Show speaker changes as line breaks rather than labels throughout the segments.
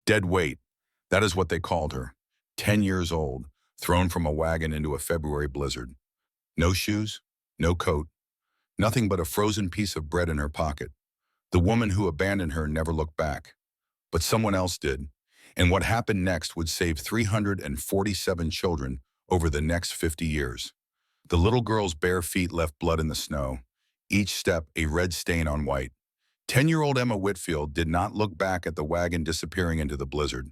Dead weight. That is what they called her. 10 years old, thrown from a wagon into a February blizzard. No shoes, no coat, nothing but a frozen piece of bread in her pocket. The woman who abandoned her never looked back. But someone else did. And what happened next would save 347 children over the next 50 years. The little girl's bare feet left blood in the snow, each step a red stain on white. 10-year-old Emma Whitfield did not look back at the wagon disappearing into the blizzard.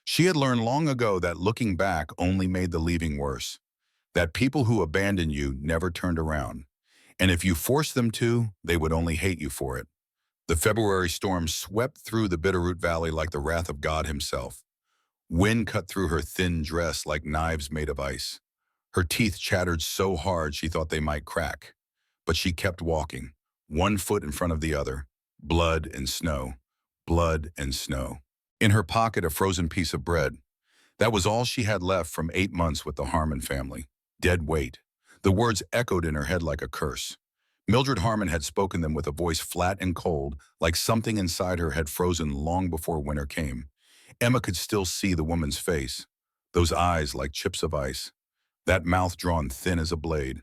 She had learned long ago that looking back only made the leaving worse, that people who abandoned you never turned around, and if you forced them to, they would only hate you for it. The February storm swept through the Bitterroot Valley like the wrath of God himself. Wind cut through her thin dress like knives made of ice. Her teeth chattered so hard she thought they might crack. But she kept walking, one foot in front of the other. Blood and snow, blood and snow. In her pocket, a frozen piece of bread. That was all she had left from 8 months with the Harmon family. Dead weight. The words echoed in her head like a curse. Mildred Harmon had spoken them with a voice flat and cold, like something inside her had frozen long before winter came. Emma could still see the woman's face, those eyes like chips of ice, that mouth drawn thin as a blade,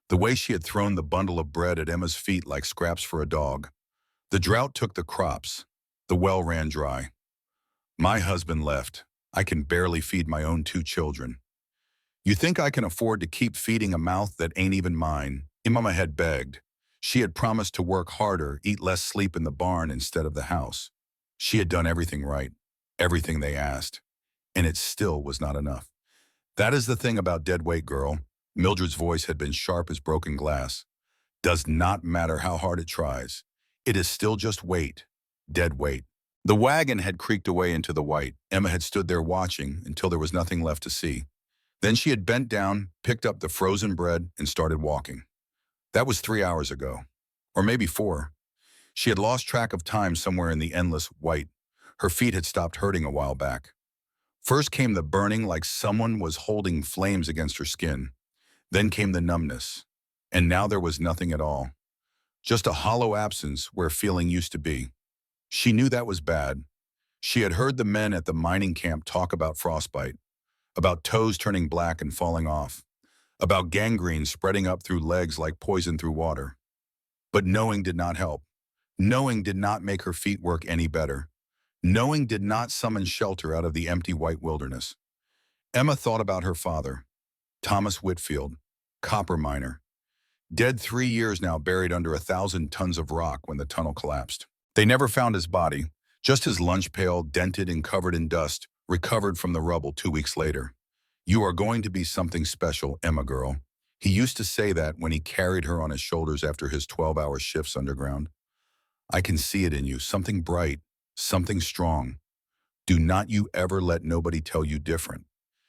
the way she had thrown the bundle of bread at Emma's feet like scraps for a dog. The drought took the crops. The well ran dry. My husband left. I can barely feed my own 2 children. You think I can afford to keep feeding a mouth that ain't even mine? Emma had begged. She had promised to work harder, eat less, sleep in the barn instead of the house. She had done everything right, everything they asked, and it still was not enough. That is the thing about dead weight, girl. Mildred's voice had been sharp as broken glass. Does not matter how hard it tries. It is still just weight, dead weight. The wagon had creaked away into the white. Emma had stood there watching until there was nothing left to see. Then she had bent down, picked up the frozen bread, and started walking. That was 3 hours ago, or maybe 4. She had lost track of time somewhere in the endless white. Her feet had stopped hurting a while back. First came the burning like someone was holding flames against her skin. Then came the numbness. And now there was nothing at all. Just a hollow absence where feeling used to be. She knew that was bad. She had heard the men at the mining camp talk about frostbite, about toes turning black and falling off, about gangrene spreading up through legs like poison through water. But knowing did not help. Knowing did not make her feet work any better. Knowing did not summon shelter out of the empty white wilderness. Emma thought about her father, Thomas Whitfield, copper miner. Dead 3 years now, buried under 1,000 tons of rock when the tunnel collapsed. They never found his body, just his lunch pail, dented and covered in dust, recovered from the rubble 2 weeks later. You are going to be something special, Emma girl. He used to say that when he carried her on his shoulders after his 12-hour shifts underground. I can see it in you, something bright, something strong. Do not you ever let nobody tell you different.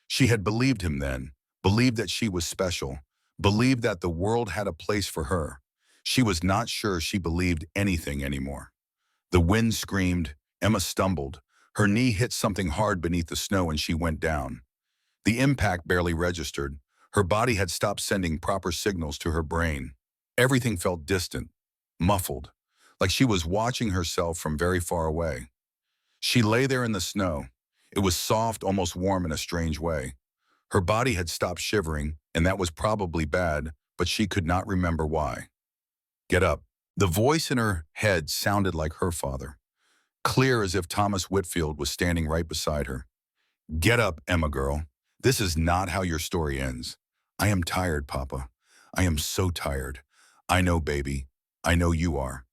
She had believed him then, believed that she was special, believed that the world had a place for her. She was not sure she believed anything anymore. The wind screamed. Emma stumbled. Her knee hit something hard beneath the snow and she went down. The impact barely registered. Her body had stopped sending proper signals to her brain. Everything felt distant, muffled, like she was watching herself from very far away. She lay there in the snow. It was soft, almost warm in a strange way. Her body had stopped shivering, and that was probably bad, but she could not remember why. Get up. The voice in her head sounded like her father, clear as if Thomas Whitfield was standing right beside her. Get up, Emma girl. This is not how your story ends. I am tired, Papa. I am so tired. I know, baby. I know you are.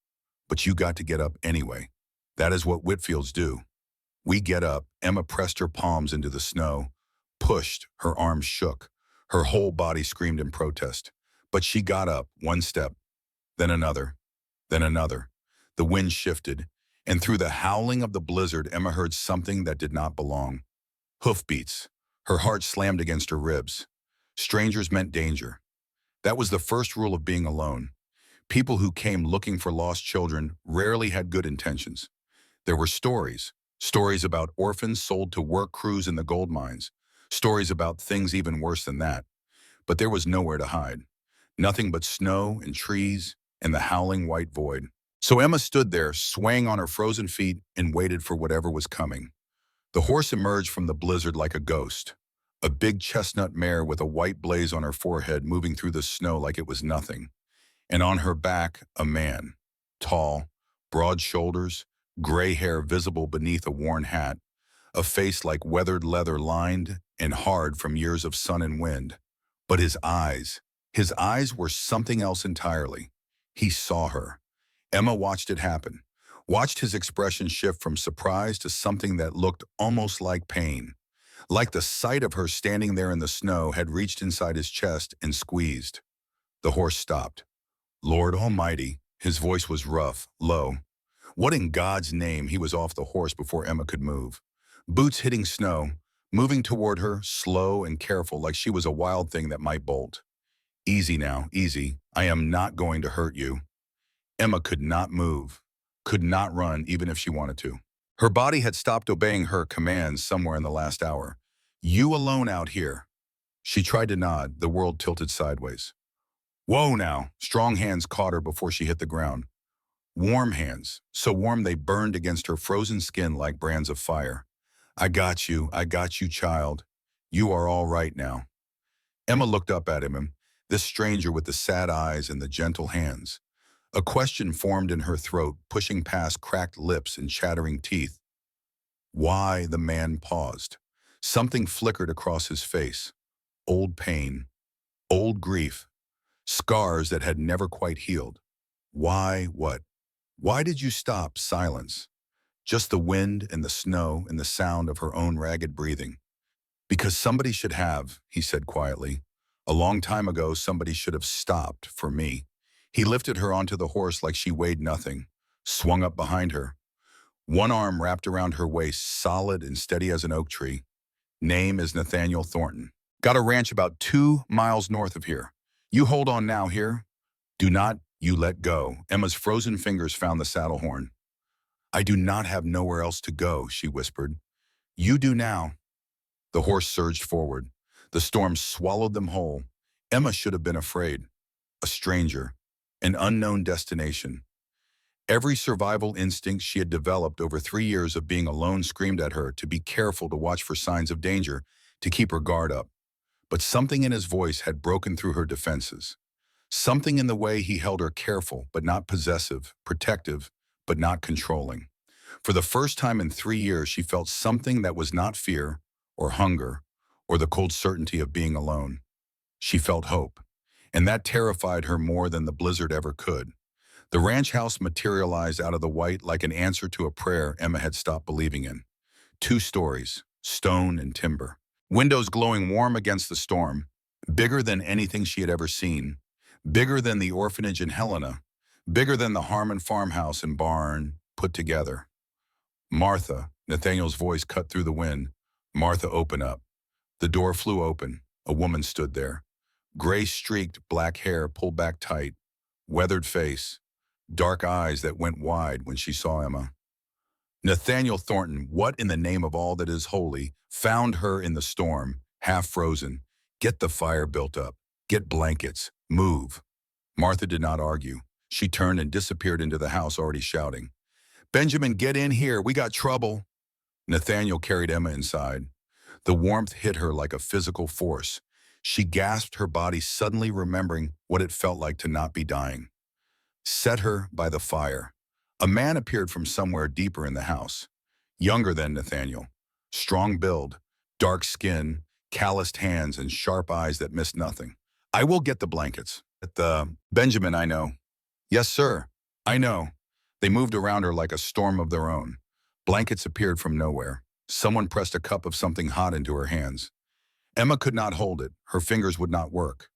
But you got to get up anyway. That is what Whitfields do. We get up. Emma pressed her palms into the snow, pushed, her arms shook. Her whole body screamed in protest. But she got up, one step, then another, then another. The wind shifted, and through the howling of the blizzard, Emma heard something that did not belong. Hoofbeats. Her heart slammed against her ribs. Strangers meant danger. That was the first rule of being alone. People who came looking for lost children rarely had good intentions. There were stories about orphans sold to work crews in the gold mines, stories about things even worse than that. But there was nowhere to hide. Nothing but snow and trees and the howling white void. So Emma stood there, swaying on her frozen feet, and waited for whatever was coming. The horse emerged from the blizzard like a ghost, a big chestnut mare with a white blaze on her forehead moving through the snow like it was nothing, and on her back, a man, tall, broad shoulders, gray hair visible beneath a worn hat, a face like weathered leather lined and hard from years of sun and wind. But his eyes were something else entirely. He saw her. Emma watched it happen, watched his expression shift from surprise to something that looked almost like pain, like the sight of her standing there in the snow had reached inside his chest and squeezed. The horse stopped. Lord Almighty, his voice was rough, low. What in God's name? He was off the horse before Emma could move. Boots hitting snow, moving toward her, slow and careful like she was a wild thing that might bolt. Easy now, easy. I am not going to hurt you. Emma could not move, could not run even if she wanted to. Her body had stopped obeying her commands somewhere in the last hour. You alone out here. She tried to nod, the world tilted sideways. Whoa now, strong hands caught her before she hit the ground. Warm hands, so warm they burned against her frozen skin like brands of fire. I got you, child. You are all right now. Emma looked up at him, this stranger with the sad eyes and the gentle hands. A question formed in her throat, pushing past cracked lips and chattering teeth. Why? The man paused. Something flickered across his face. Old pain, old grief, scars that had never quite healed. Why what? Why did you stop? Silence. Just the wind and the snow and the sound of her own ragged breathing. Because somebody should have, he said quietly. A long time ago, somebody should have stopped for me. He lifted her onto the horse like she weighed nothing, swung up behind her. One arm wrapped around her waist, solid and steady as an oak tree. Name is Nathaniel Thornton. Got a ranch about 2 miles north of here. You hold on now here. Do not you let go. Emma's frozen fingers found the saddle horn. I do not have nowhere else to go, she whispered. You do now. The horse surged forward. The storm swallowed them whole. Emma should have been afraid. A stranger. An unknown destination. Every survival instinct she had developed over 3 years of being alone screamed at her to be careful, to watch for signs of danger, to keep her guard up. But something in his voice had broken through her defenses. Something in the way he held her, careful but not possessive, protective but not controlling. For the first time in 3 years, she felt something that was not fear or hunger or the cold certainty of being alone. She felt hope, and that terrified her more than the blizzard ever could. The ranch house materialized out of the white like an answer to a prayer Emma had stopped believing in. 2 stories, stone and timber. Windows glowing warm against the storm, bigger than anything she had ever seen, bigger than the orphanage in Helena, bigger than the Harmon farmhouse and barn put together. Martha, Nathaniel's voice cut through the wind. Martha, open up. The door flew open. A woman stood there. Gray-streaked black hair pulled back tight, weathered face, dark eyes that went wide when she saw Emma. Nathaniel Thornton, what in the name of all that is holy, found her in the storm, half frozen. Get the fire built up. Get blankets. Move. Martha did not argue. She turned and disappeared into the house, already shouting. Benjamin, get in here. We got trouble. Nathaniel carried Emma inside. The warmth hit her like a physical force. She gasped, her body suddenly remembering what it felt like to not be dying. Set her by the fire. A man appeared from somewhere deeper in the house. Younger than Nathaniel. Strong build, dark skin, calloused hands, and sharp eyes that missed nothing. I will get the blankets. Benjamin, I know. Yes, sir. I know. They moved around her like a storm of their own. Blankets appeared from nowhere. Someone pressed a cup of something hot into her hands. Emma could not hold it. Her fingers would not work.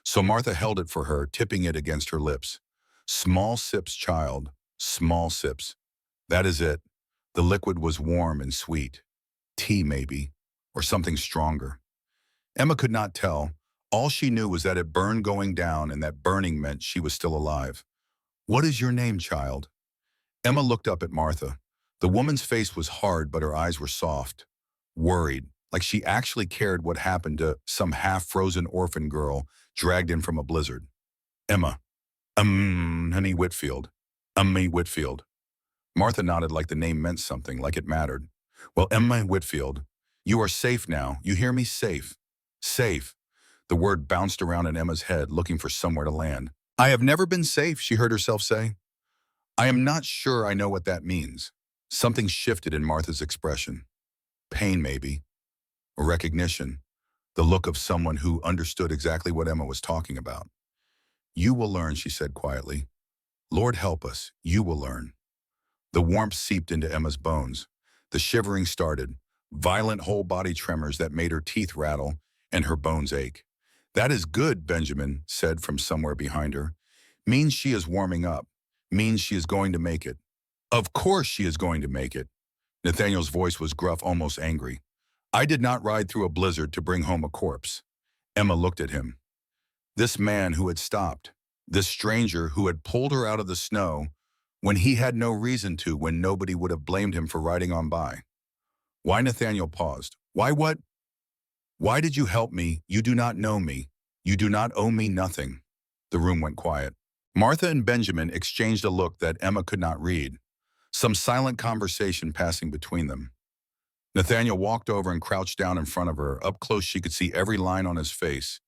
So Martha held it for her, tipping it against her lips. Small sips, child. Small sips. That is it. The liquid was warm and sweet. Tea, maybe, or something stronger. Emma could not tell. All she knew was that it burned going down, and that burning meant she was still alive. What is your name, child? Emma looked up at Martha. The woman's face was hard, but her eyes were soft. Worried, like she actually cared what happened to some half-frozen orphan girl dragged in from a blizzard. Emma. Honey Whitfield. Me Whitfield. Martha nodded like the name meant something, like it mattered. Well, Emma Whitfield, you are safe now. You hear me? Safe. Safe. The word bounced around in Emma's head, looking for somewhere to land. I have never been safe, she heard herself say. I am not sure I know what that means. Something shifted in Martha's expression. Pain, maybe. Or recognition. The look of someone who understood exactly what Emma was talking about. You will learn, she said quietly. Lord help us, you will learn. The warmth seeped into Emma's bones. The shivering started, violent whole-body tremors that made her teeth rattle and her bones ache. That is good, Benjamin said from somewhere behind her. Means she is warming up. Means she is going to make it. Of course she is going to make it. Nathaniel's voice was gruff, almost angry. I did not ride through a blizzard to bring home a corpse. Emma looked at him. This man who had stopped, this stranger who had pulled her out of the snow when he had no reason to, when nobody would have blamed him for riding on by. Why? Nathaniel paused. Why what? Why did you help me? You do not know me. You do not owe me nothing. The room went quiet. Martha and Benjamin exchanged a look that Emma could not read, some silent conversation passing between them. Nathaniel walked over and crouched down in front of her. Up close she could see every line on his face,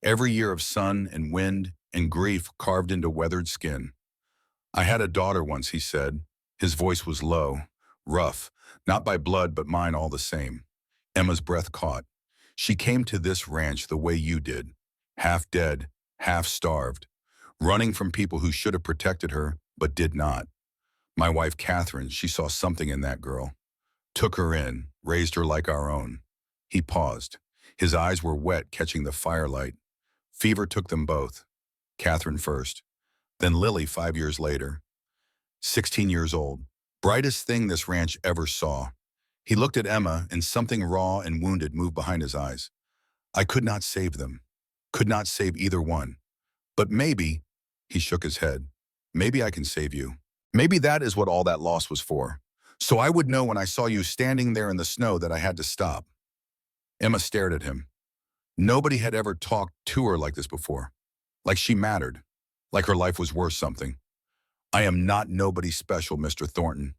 every year of sun and wind and grief carved into weathered skin. I had a daughter once, he said. His voice was low, rough, not by blood but mine all the same. Emma's breath caught. She came to this ranch the way you did, half dead, half starved, running from people who should have protected her but did not. My wife Catherine, she saw something in that girl, took her in, raised her like our own. He paused. His eyes were wet, catching the firelight. Fever took them both. Catherine first, then Lily 5 years later. 16 years old, brightest thing this ranch ever saw. He looked at Emma, and something raw and wounded moved behind his eyes. I could not save them, could not save either one. But maybe, he shook his head, maybe I can save you. Maybe that is what all that loss was for. So I would know when I saw you standing there in the snow that I had to stop. Emma stared at him. Nobody had ever talked to her like this before. Like she mattered. Like her life was worth something. I am not nobody special, Mr. Thornton.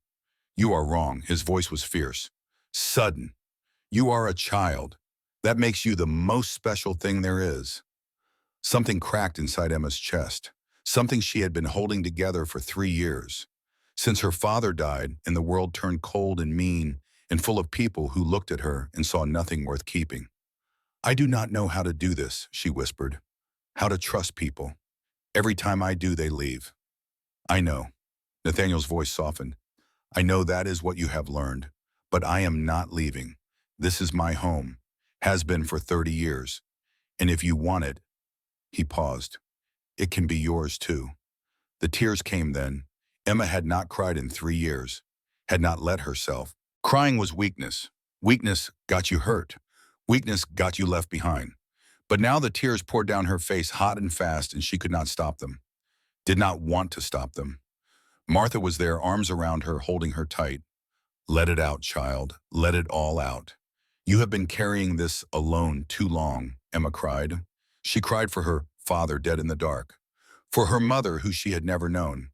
You are wrong. His voice was fierce. Sudden. You are a child. That makes you the most special thing there is. Something cracked inside Emma's chest. Something she had been holding together for 3 years. Since her father died and the world turned cold and mean and full of people who looked at her and saw nothing worth keeping. I do not know how to do this, she whispered. How to trust people. Every time I do, they leave. I know. Nathaniel's voice softened. I know that is what you have learned, but I am not leaving. This is my home, has been for 30 years. And if you want it, he paused, it can be yours too. The tears came then. Emma had not cried in 3 years, had not let herself. Crying was weakness. Weakness got you hurt. Weakness got you left behind. But now the tears poured down her face hot and fast, and she could not stop them. Did not want to stop them. Martha was there, arms around her, holding her tight. Let it out, child. Let it all out. You have been carrying this alone too long, Emma cried. She cried for her father dead in the dark, for her mother who she had never known,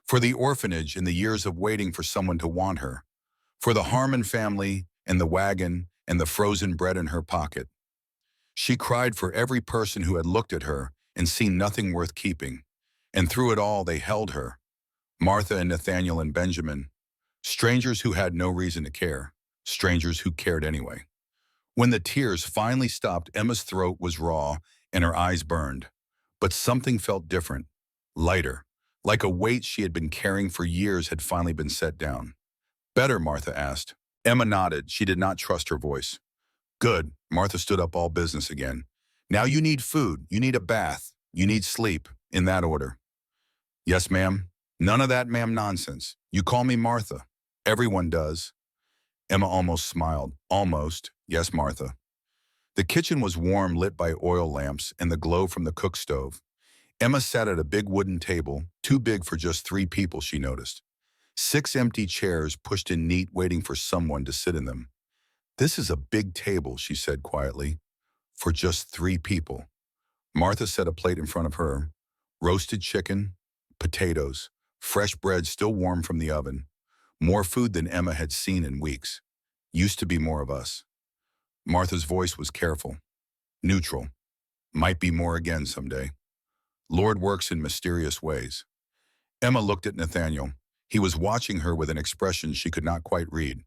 for the orphanage and the years of waiting for someone to want her, for the Harmon family and the wagon and the frozen bread in her pocket. She cried for every person who had looked at her and seen nothing worth keeping, and through it all they held her, Martha and Nathaniel and Benjamin, strangers who had no reason to care, strangers who cared anyway. When the tears finally stopped, Emma's throat was raw and her eyes burned, but something felt different, lighter, like a weight she had been carrying for years had finally been set down. Better, Martha asked. Emma nodded. She did not trust her voice. Good. Martha stood up, all business again. Now you need food, you need a bath, you need sleep, in that order. Yes, ma'am. None of that ma'am nonsense. You call me Martha. Everyone does. Emma almost smiled. Almost. Yes, Martha. The kitchen was warm, lit by oil lamps and the glow from the cook stove. Emma sat at a big wooden table, too big for just 3 people, she noticed. 6 empty chairs pushed in neat, waiting for someone to sit in them. This is a big table, she said quietly, for just 3 people. Martha set a plate in front of her. Roasted chicken, potatoes, fresh bread still warm from the oven. More food than Emma had seen in weeks. Used to be more of us. Martha's voice was careful, neutral. Might be more again someday. Lord works in mysterious ways. Emma looked at Nathaniel. He was watching her with an expression she could not quite read.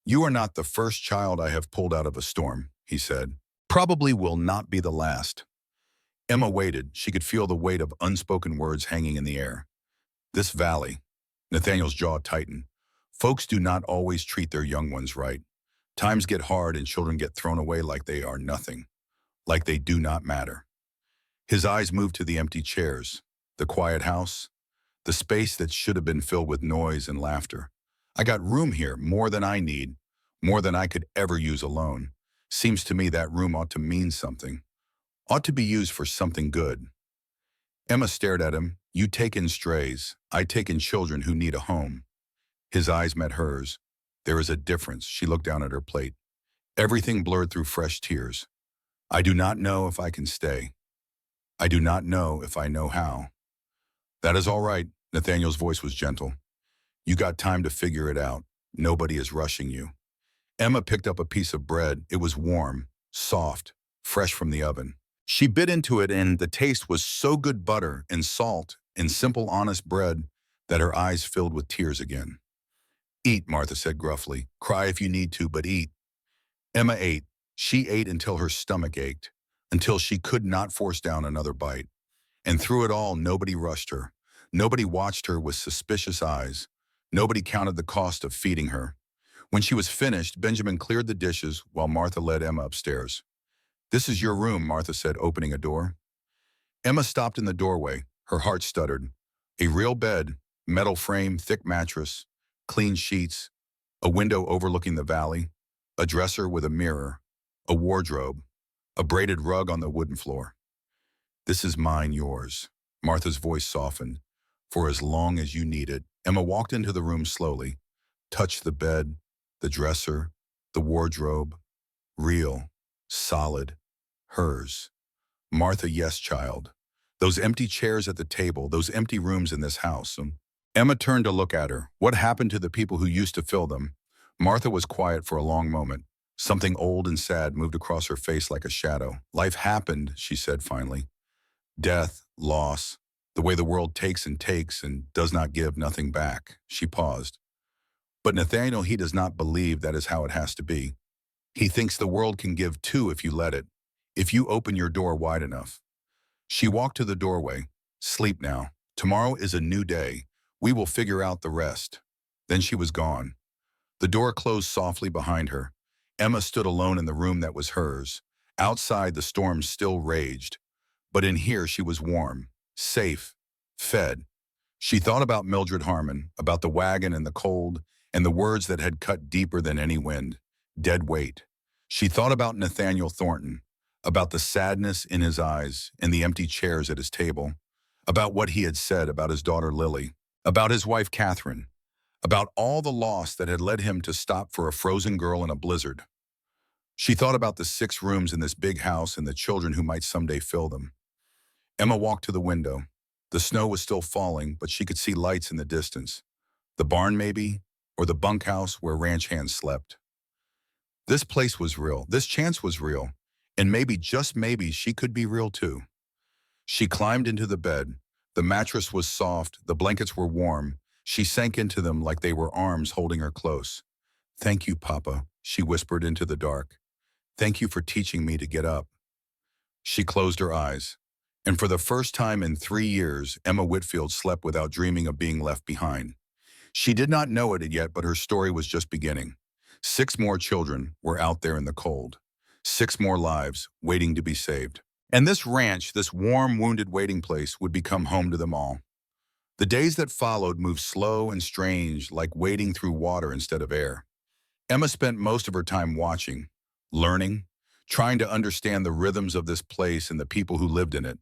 You are not the first child I have pulled out of a storm, he said. Probably will not be the last. Emma waited. She could feel the weight of unspoken words hanging in the air. This valley. Nathaniel's jaw tightened. Folks do not always treat their young ones right. Times get hard and children get thrown away like they are nothing, like they do not matter. His eyes moved to the empty chairs, the quiet house, the space that should have been filled with noise and laughter. I got room here, more than I need, more than I could ever use alone. Seems to me that room ought to mean something, ought to be used for something good. Emma stared at him. You take in strays, I take in children who need a home. His eyes met hers. There is a difference. She looked down at her plate. Everything blurred through fresh tears. I do not know if I can stay. I do not know if I know how. That is all right. Nathaniel's voice was gentle. You got time to figure it out. Nobody is rushing you. Emma picked up a piece of bread. It was warm, soft, fresh from the oven. She bit into it and the taste was so good, butter and salt and simple, honest bread, that her eyes filled with tears again. Eat, Martha said gruffly. Cry if you need to, but eat. Emma ate. She ate until her stomach ached, until she could not force down another bite. And through it all, nobody rushed her. Nobody watched her with suspicious eyes. Nobody counted the cost of feeding her. When she was finished, Benjamin cleared the dishes while Martha led Emma upstairs. This is your room, Martha said, opening a door. Emma stopped in the doorway. Her heart stuttered. A real bed, metal frame, thick mattress, clean sheets, a window overlooking the valley, a dresser with a mirror, a wardrobe, a braided rug on the wooden floor. This is mine, yours. Martha's voice softened. For as long as you need it. Emma walked into the room slowly, touched the bed, the dresser, the wardrobe. Real, solid, hers. Martha, yes, child. Those empty chairs at the table, those empty rooms in this house. Emma turned to look at her. What happened to the people who used to fill them? Martha was quiet for a long moment. Something old and sad moved across her face like a shadow. Life happened, she said finally. Death, loss, the way the world takes and does not give nothing back. She paused. But Nathaniel, he does not believe that is how it has to be. He thinks the world can give too if you let it, if you open your door wide enough. She walked to the doorway. Sleep now. Tomorrow is a new day. We will figure out the rest. Then she was gone. The door closed softly behind her. Emma stood alone in the room that was hers. Outside, the storm still raged. But in here, she was warm, safe, fed. She thought about Mildred Harmon, about the wagon and the cold, and the words that had cut deeper than any wind. Dead weight. She thought about Nathaniel Thornton, about the sadness in his eyes and the empty chairs at his table, about what he had said about his daughter Lily, about his wife Catherine, about all the loss that had led him to stop for a frozen girl in a blizzard. She thought about the 6 rooms in this big house and the children who might someday fill them. Emma walked to the window. The snow was still falling, but she could see lights in the distance. The barn maybe, or the bunkhouse where ranch hands slept. This place was real. This chance was real. And maybe, just maybe, she could be real too. She climbed into the bed. The mattress was soft. The blankets were warm. She sank into them like they were arms holding her close. Thank you, Papa, she whispered into the dark. Thank you for teaching me to get up. She closed her eyes. And for the first time in 3 years, Emma Whitfield slept without dreaming of being left behind. She did not know it yet, but her story was just beginning. 6 more children were out there in the cold. 6 more lives waiting to be saved. And this ranch, this warm, wounded waiting place, would become home to them all. The days that followed moved slow and strange, like wading through water instead of air. Emma spent most of her time watching, learning, trying to understand the rhythms of this place and the people who lived in it.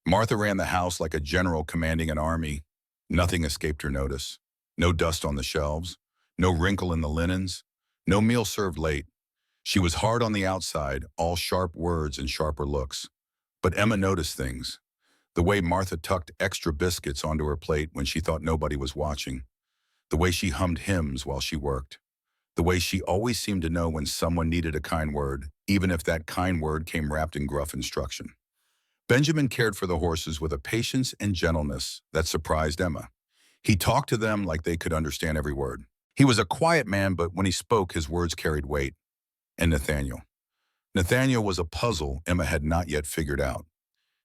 Martha ran the house like a general commanding an army. Nothing escaped her notice. No dust on the shelves, no wrinkle in the linens, no meal served late. She was hard on the outside, all sharp words and sharper looks. But Emma noticed things. The way Martha tucked extra biscuits onto her plate when she thought nobody was watching. The way she hummed hymns while she worked. The way she always seemed to know when someone needed a kind word, even if that kind word came wrapped in gruff instruction. Benjamin cared for the horses with a patience and gentleness that surprised Emma. He talked to them like they could understand every word. He was a quiet man, but when he spoke, his words carried weight. And Nathaniel. Nathaniel was a puzzle Emma had not yet figured out.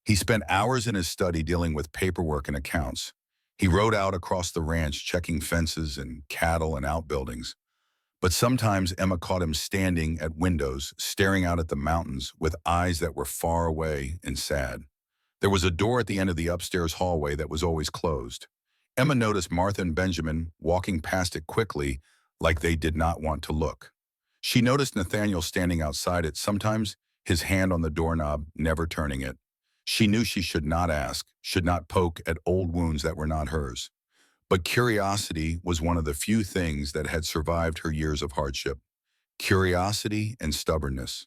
He spent hours in his study dealing with paperwork and accounts. He rode out across the ranch checking fences and cattle and outbuildings. But sometimes Emma caught him standing at windows, staring out at the mountains with eyes that were far away and sad. There was a door at the end of the upstairs hallway that was always closed. Emma noticed Martha and Benjamin walking past it quickly, like they did not want to look. She noticed Nathaniel standing outside it, sometimes his hand on the doorknob, never turning it. She knew she should not ask, should not poke at old wounds that were not hers. But curiosity was one of the few things that had survived her years of hardship. Curiosity and stubbornness.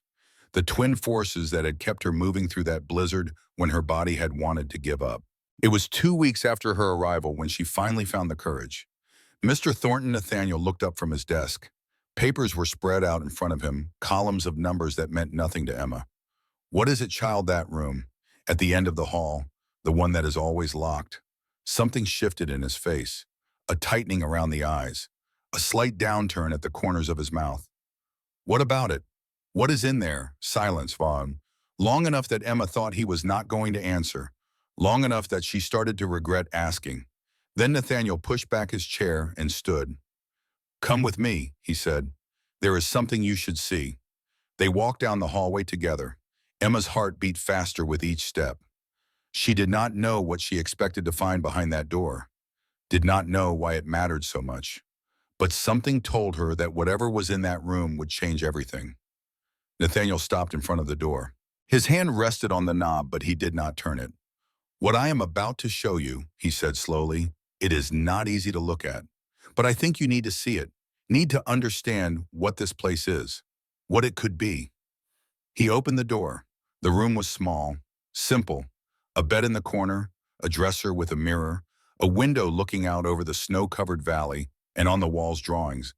The twin forces that had kept her moving through that blizzard when her body had wanted to give up. It was 2 weeks after her arrival when she finally found the courage. Mr. Thornton Nathaniel looked up from his desk. Papers were spread out in front of him, columns of numbers that meant nothing to Emma. "What is it, child, that room? At the end of the hall, the one that is always locked." Something shifted in his face, a tightening around the eyes, a slight downturn at the corners of his mouth. "What about it? What is in there?" Silence, Vaughn. Long enough that Emma thought he was not going to answer. Long enough that she started to regret asking. Then Nathaniel pushed back his chair and stood. "Come with me," he said. "There is something you should see." They walked down the hallway together. Emma's heart beat faster with each step. She did not know what she expected to find behind that door, did not know why it mattered so much. But something told her that whatever was in that room would change everything. Nathaniel stopped in front of the door. His hand rested on the knob, but he did not turn it. "What I am about to show you," he said slowly, "it is not easy to look at. But I think you need to see it, need to understand what this place is, what it could be." He opened the door. The room was small, simple. A bed in the corner, a dresser with a mirror, a window looking out over the snow-covered valley, and on the walls drawings.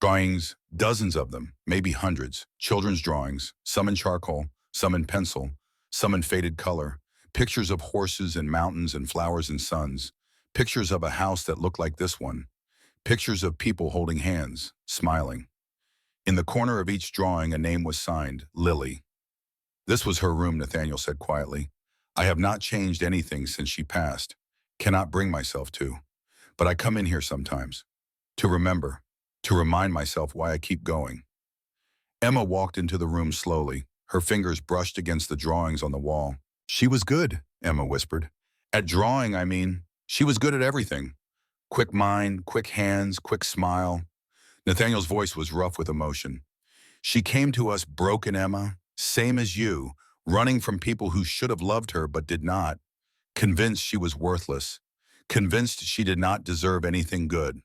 Drawings, dozens of them, maybe hundreds. Children's drawings, some in charcoal, some in pencil, some in faded color. Pictures of horses and mountains and flowers and suns. Pictures of a house that looked like this one. Pictures of people holding hands, smiling. In the corner of each drawing, a name was signed, Lily. "This was her room," Nathaniel said quietly. "I have not changed anything since she passed. Cannot bring myself to. But I come in here sometimes. To remember. To remind myself why I keep going." Emma walked into the room slowly. Her fingers brushed against the drawings on the wall. "She was good," Emma whispered. "At drawing, I mean. She was good at everything. Quick mind, quick hands, quick smile." Nathaniel's voice was rough with emotion. "She came to us broken, Emma, same as you, running from people who should have loved her but did not, convinced she was worthless, convinced she did not deserve anything good."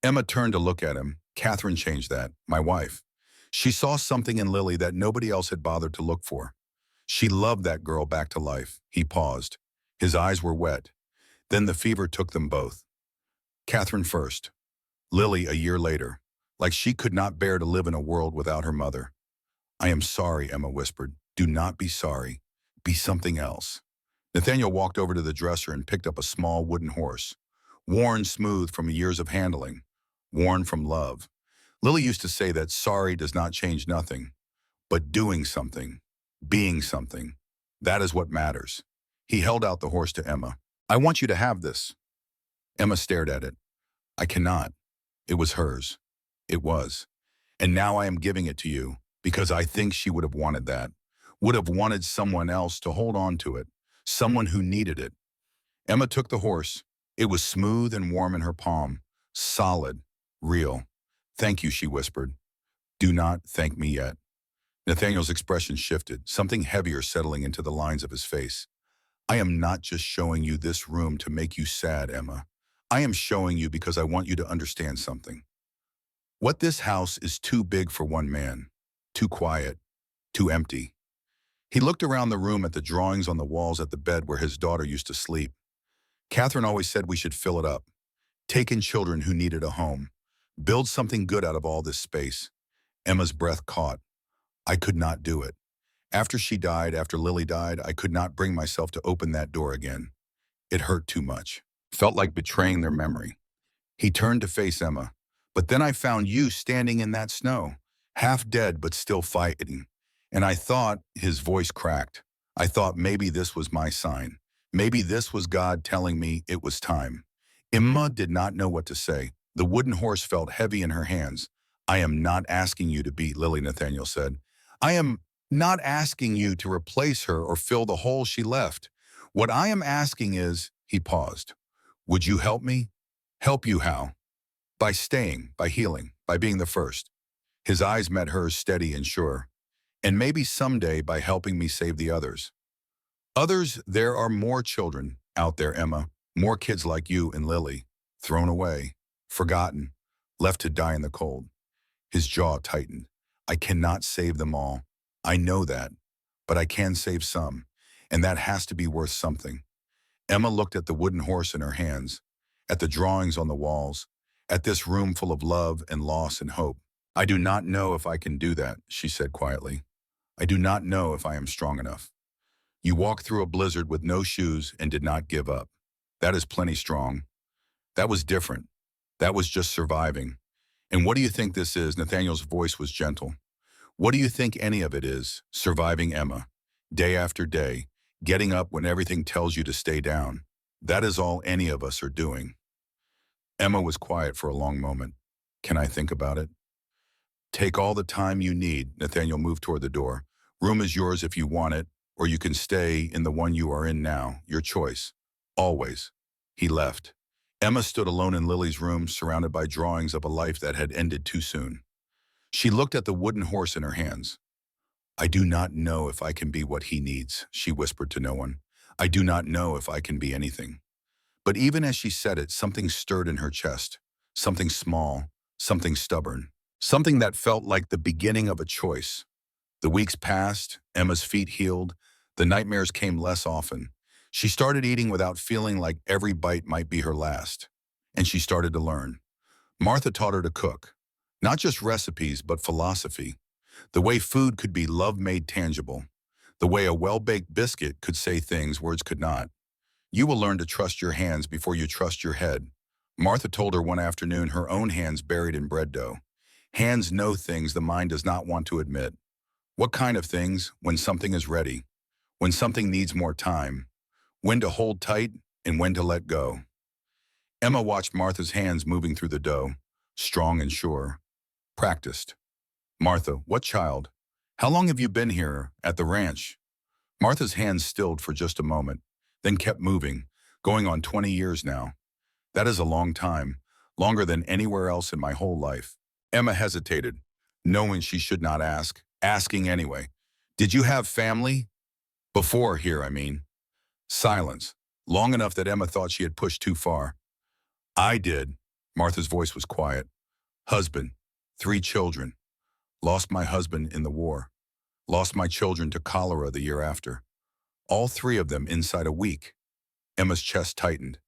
Emma turned to look at him. "Catherine changed that, my wife. She saw something in Lily that nobody else had bothered to look for. She loved that girl back to life." He paused. His eyes were wet. Then the fever took them both. Catherine first. Lily a year later. Like she could not bear to live in a world without her mother. "I am sorry," Emma whispered. "Do not be sorry. Be something else." Nathaniel walked over to the dresser and picked up a small wooden horse. Worn smooth from years of handling. Worn from love. Lily used to say that sorry does not change nothing. But doing something. Being something. That is what matters. He held out the horse to Emma. "I want you to have this." Emma stared at it. "I cannot." It was hers. It was. "And now I am giving it to you, because I think she would have wanted that. Would have wanted someone else to hold on to it. Someone who needed it." Emma took the horse. It was smooth and warm in her palm. Solid. Real. "Thank you," she whispered. "Do not thank me yet." Nathaniel's expression shifted, something heavier settling into the lines of his face. "I am not just showing you this room to make you sad, Emma. I am showing you because I want you to understand something. What this house is too big for one man. Too quiet. Too empty." He looked around the room at the drawings on the walls at the bed where his daughter used to sleep. "Catherine always said we should fill it up. Take in children who needed a home. Build something good out of all this space. Emma's breath caught. I could not do it. After she died, after Lily died, I could not bring myself to open that door again. It hurt too much. Felt like betraying their memory. He turned to face Emma. But then I found you standing in that snow, half dead but still fighting. And I thought, his voice cracked. I thought maybe this was my sign. Maybe this was God telling me it was time. Emma did not know what to say. The wooden horse felt heavy in her hands. I am not asking you to beat Lily, Nathaniel said. I am not asking you to replace her or fill the hole she left. What I am asking is, he paused, would you help me? Help you how? By staying, by healing, by being the first. His eyes met hers steady and sure. And maybe someday by helping me save the others. Others, there are more children out there, Emma, more kids like you and Lily, thrown away, forgotten, left to die in the cold. His jaw tightened. I cannot save them all. I know that, but I can save some, and that has to be worth something. Emma looked at the wooden horse in her hands, at the drawings on the walls, at this room full of love and loss and hope. I do not know if I can do that, she said quietly. I do not know if I am strong enough. You walked through a blizzard with no shoes and did not give up. That is plenty strong. That was different. That was just surviving. And what do you think this is? Nathaniel's voice was gentle. What do you think any of it is? Surviving, Emma. Day after day, getting up when everything tells you to stay down. That is all any of us are doing. Emma was quiet for a long moment. Can I think about it? Take all the time you need. Nathaniel moved toward the door. Room is yours if you want it, or you can stay in the one you are in now. Your choice. Always. He left. Emma stood alone in Lily's room, surrounded by drawings of a life that had ended too soon. She looked at the wooden horse in her hands. I do not know if I can be what he needs, she whispered to no one. I do not know if I can be anything. But even as she said it, something stirred in her chest. Something small, something stubborn. Something that felt like the beginning of a choice. The weeks passed, Emma's feet healed, the nightmares came less often. She started eating without feeling like every bite might be her last. And she started to learn. Martha taught her to cook. Not just recipes, but philosophy. The way food could be love made tangible. The way a well-baked biscuit could say things words could not. You will learn to trust your hands before you trust your head. Martha told her one afternoon, her own hands buried in bread dough. Hands know things the mind does not want to admit. What kind of things? When something is ready. When something needs more time. When to hold tight and when to let go. Emma watched Martha's hands moving through the dough, strong and sure. Practiced. Martha, what child? How long have you been here, at the ranch? Martha's hands stilled for just a moment, then kept moving, going on 20 years now. That is a long time, longer than anywhere else in my whole life. Emma hesitated, knowing she should not ask, asking anyway. Did you have family? Before here, I mean. Silence, long enough that Emma thought she had pushed too far. I did. Martha's voice was quiet. Husband, 3 children. Lost my husband in the war. Lost my children to cholera the year after. All 3 of them inside a week. Emma's chest tightened.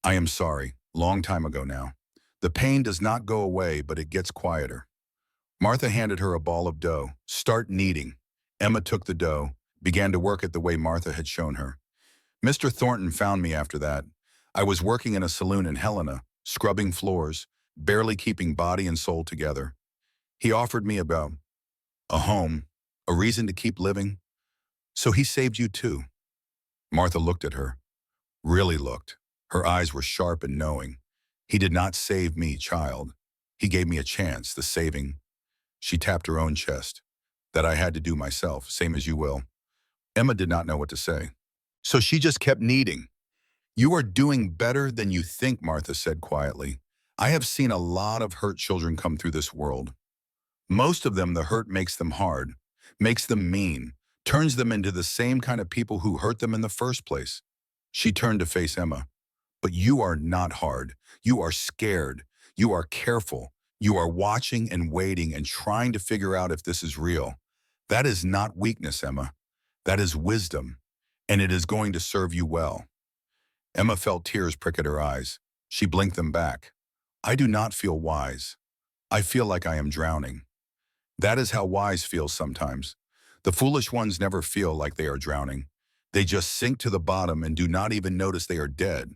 I am sorry, long time ago now. The pain does not go away, but it gets quieter. Martha handed her a ball of dough. Start kneading. Emma took the dough, began to work it the way Martha had shown her. Mr. Thornton found me after that. I was working in a saloon in Helena, scrubbing floors, barely keeping body and soul together. He offered me about a home, a reason to keep living. So he saved you too. Martha looked at her, really looked. Her eyes were sharp and knowing. He did not save me, child. He gave me a chance, the saving. She tapped her own chest. That I had to do myself, same as you will. Emma did not know what to say. So she just kept kneading. You are doing better than you think, Martha said quietly. I have seen a lot of hurt children come through this world. Most of them, the hurt makes them hard, makes them mean, turns them into the same kind of people who hurt them in the first place. She turned to face Emma. But you are not hard. You are scared. You are careful. You are watching and waiting and trying to figure out if this is real. That is not weakness, Emma. That is wisdom, and it is going to serve you well. Emma felt tears prick at her eyes. She blinked them back. I do not feel wise. I feel like I am drowning. That is how wise feels sometimes. The foolish ones never feel like they are drowning. They just sink to the bottom and do not even notice they are dead.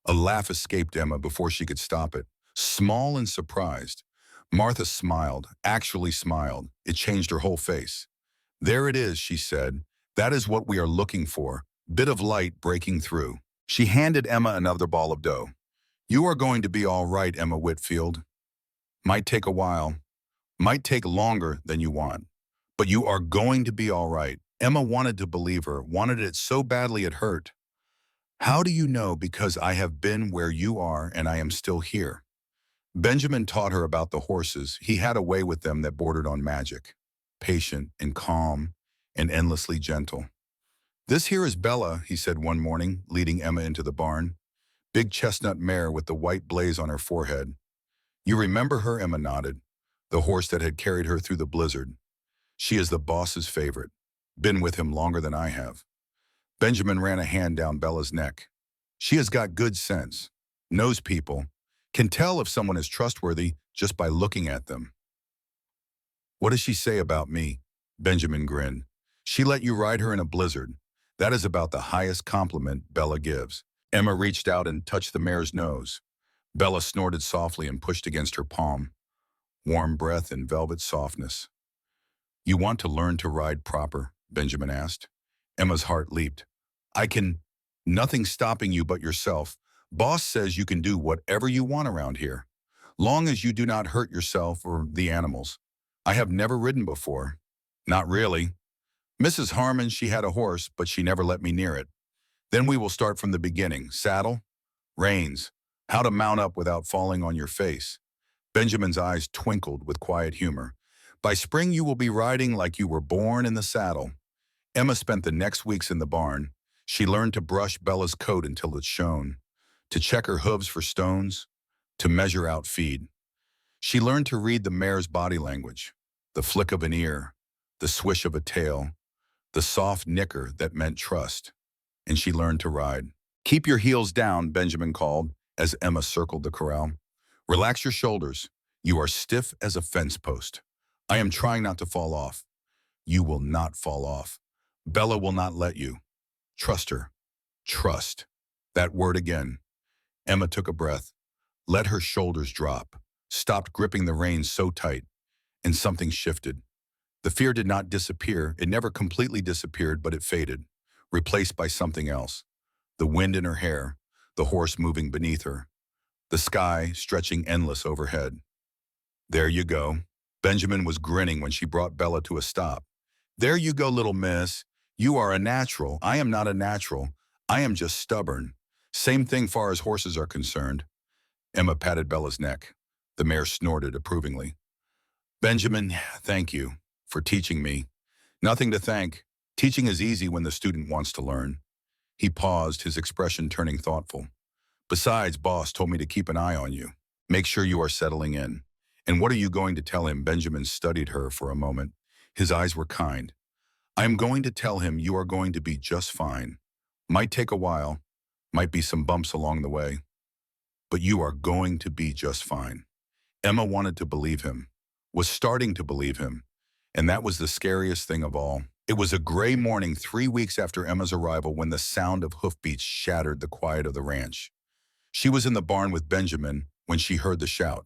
A laugh escaped Emma before she could stop it. Small and surprised. Martha smiled, actually smiled. It changed her whole face. There it is, she said. That is what we are looking for. Bit of light breaking through. She handed Emma another ball of dough. You are going to be all right, Emma Whitfield. Might take a while. Might take longer than you want. But you are going to be all right. Emma wanted to believe her, wanted it so badly it hurt. How do you know? Because I have been where you are and I am still here. Benjamin taught her about the horses. He had a way with them that bordered on magic. Patient and calm and endlessly gentle. This here is Bella, he said one morning, leading Emma into the barn. Big chestnut mare with the white blaze on her forehead. You remember her? Emma nodded. The horse that had carried her through the blizzard. She is the boss's favorite. Been with him longer than I have. Benjamin ran a hand down Bella's neck. She has got good sense. Knows people. Can tell if someone is trustworthy just by looking at them. What does she say about me? Benjamin grinned. She let you ride her in a blizzard. That is about the highest compliment Bella gives. Emma reached out and touched the mare's nose. Bella snorted softly and pushed against her palm. Warm breath and velvet softness. You want to learn to ride proper? Benjamin asked. Emma's heart leaped. I can. Nothing stopping you but yourself. Boss says you can do whatever you want around here. Long as you do not hurt yourself or the animals. I have never ridden before. Not really. Mrs. Harmon, she had a horse, but she never let me near it. Then we will start from the beginning. Saddle, reins, how to mount up without falling on your face. Benjamin's eyes twinkled with quiet humor. By spring you will be riding like you were born in the saddle. Emma spent the next weeks in the barn. She learned to brush Bella's coat until it shone, to check her hooves for stones, to measure out feed. She learned to read the mare's body language, the flick of an ear, the swish of a tail, the soft nicker that meant trust. And she learned to ride. Keep your heels down, Benjamin called as Emma circled the corral. Relax your shoulders. You are stiff as a fence post. I am trying not to fall off. You will not fall off. Bella will not let you. Trust her. Trust. That word again. Emma took a breath, let her shoulders drop, stopped gripping the reins so tight, and something shifted. The fear did not disappear. It never completely disappeared, but it faded, replaced by something else. The wind in her hair, the horse moving beneath her, the sky stretching endless overhead. There you go. Benjamin was grinning when she brought Bella to a stop. There you go, little miss. You are a natural. I am not a natural. I am just stubborn. Same thing far as horses are concerned. Emma patted Bella's neck. The mare snorted approvingly. Benjamin, thank you for teaching me. Nothing to thank. Teaching is easy when the student wants to learn. He paused, his expression turning thoughtful. Besides, boss told me to keep an eye on you. Make sure you are settling in. And what are you going to tell him? Benjamin studied her for a moment. His eyes were kind. I am going to tell him you are going to be just fine. Might take a while. Might be some bumps along the way. But you are going to be just fine. Emma wanted to believe him, was starting to believe him. And that was the scariest thing of all. It was a gray morning 3 weeks after Emma's arrival when the sound of hoofbeats shattered the quiet of the ranch. She was in the barn with Benjamin when she heard the shout.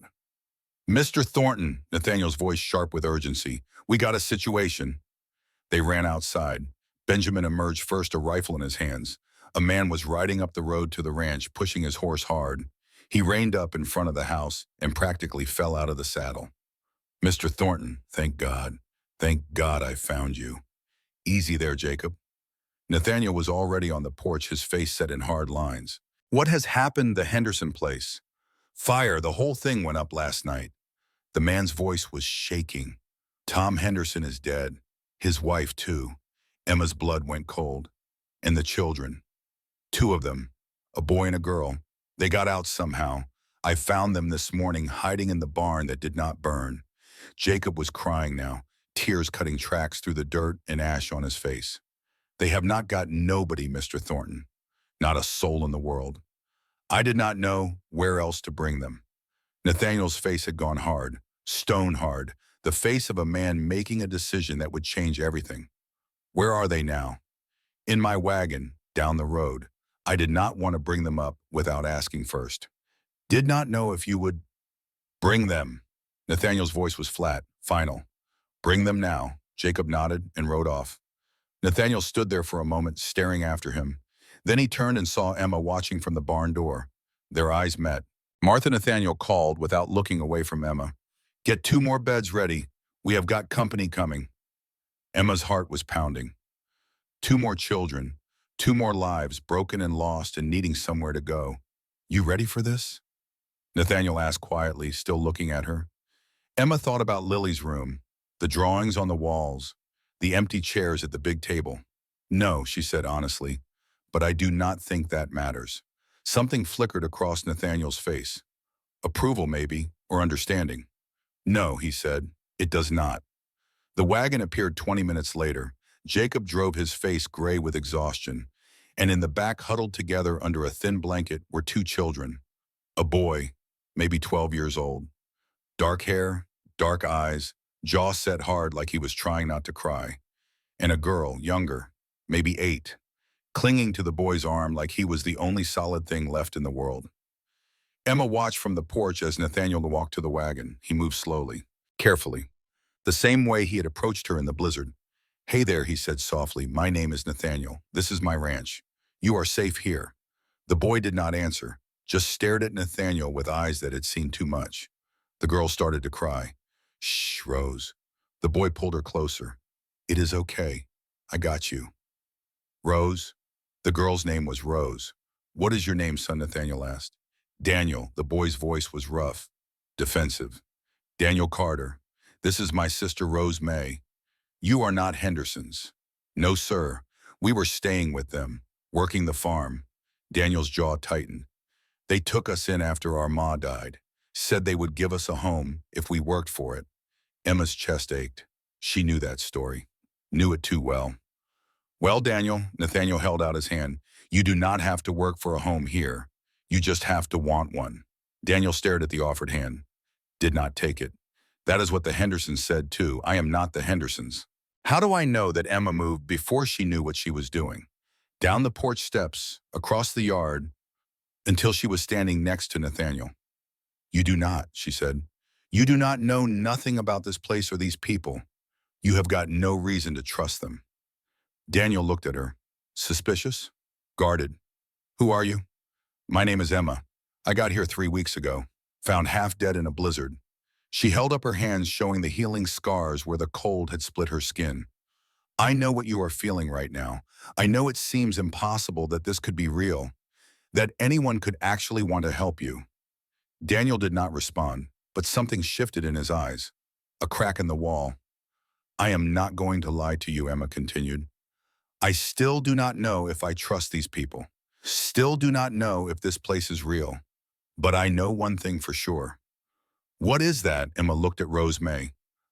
Mr. Thornton, Nathaniel's voice sharp with urgency. We got a situation. They ran outside. Benjamin emerged first, a rifle in his hands. A man was riding up the road to the ranch, pushing his horse hard. He reined up in front of the house and practically fell out of the saddle. Mr. Thornton, thank God. Thank God I found you. Easy there, Jacob. Nathaniel was already on the porch, his face set in hard lines. What has happened? The Henderson place. Fire, the whole thing went up last night. The man's voice was shaking. Tom Henderson is dead. His wife, too. Emma's blood went cold. And the children. 2 of them, a boy and a girl. They got out somehow. I found them this morning hiding in the barn that did not burn. Jacob was crying now, tears cutting tracks through the dirt and ash on his face. They have not got nobody, Mr. Thornton. Not a soul in the world. I did not know where else to bring them. Nathaniel's face had gone hard, stone hard, the face of a man making a decision that would change everything. Where are they now? In my wagon, down the road. I did not want to bring them up without asking first. Did not know if you would bring them. Nathaniel's voice was flat, final. Bring them now. Jacob nodded and rode off. Nathaniel stood there for a moment, staring after him. Then he turned and saw Emma watching from the barn door. Their eyes met. Martha Nathaniel called without looking away from Emma. Get 2 more beds ready. We have got company coming. Emma's heart was pounding. 2 more children, 2 more lives broken and lost and needing somewhere to go. You ready for this? Nathaniel asked quietly, still looking at her. Emma thought about Lily's room, the drawings on the walls, the empty chairs at the big table. No, she said honestly, but I do not think that matters. Something flickered across Nathaniel's face. Approval maybe, or understanding. No, he said, it does not. The wagon appeared 20 minutes later. Jacob drove, his face gray with exhaustion, and in the back, huddled together under a thin blanket, were 2 children. A boy, maybe 12 years old. Dark hair, dark eyes, jaw set hard like he was trying not to cry. And a girl, younger, maybe 8, clinging to the boy's arm like he was the only solid thing left in the world. Emma watched from the porch as Nathaniel walked to the wagon. He moved slowly, carefully, the same way he had approached her in the blizzard. Hey there, he said softly. My name is Nathaniel. This is my ranch. You are safe here. The boy did not answer, just stared at Nathaniel with eyes that had seen too much. The girl started to cry. Shh, Rose. The boy pulled her closer. It is okay. I got you. Rose? The girl's name was Rose. What is your name, son? Nathaniel asked. Daniel. The boy's voice was rough, defensive. Daniel Carter. This is my sister Rose May. You are not Hendersons. No, sir. We were staying with them, working the farm. Daniel's jaw tightened. They took us in after our ma died, said they would give us a home if we worked for it. Emma's chest ached. She knew that story. Knew it too well. Well, Daniel, Nathaniel held out his hand. You do not have to work for a home here. You just have to want one. Daniel stared at the offered hand. Did not take it. That is what the Hendersons said too. I am not the Hendersons. How do I know that Emma moved before she knew what she was doing? Down the porch steps, across the yard, until she was standing next to Nathaniel. You do not, she said. You do not know nothing about this place or these people. You have got no reason to trust them. Daniel looked at her. Suspicious? Guarded. Who are you? My name is Emma. I got here 3 weeks ago. Found half dead in a blizzard. She held up her hands, showing the healing scars where the cold had split her skin. I know what you are feeling right now. I know it seems impossible that this could be real, that anyone could actually want to help you. Daniel did not respond, but something shifted in his eyes. A crack in the wall. I am not going to lie to you, Emma continued. I still do not know if I trust these people. Still do not know if this place is real. But I know one thing for sure. What is that? Emma looked at Rose May.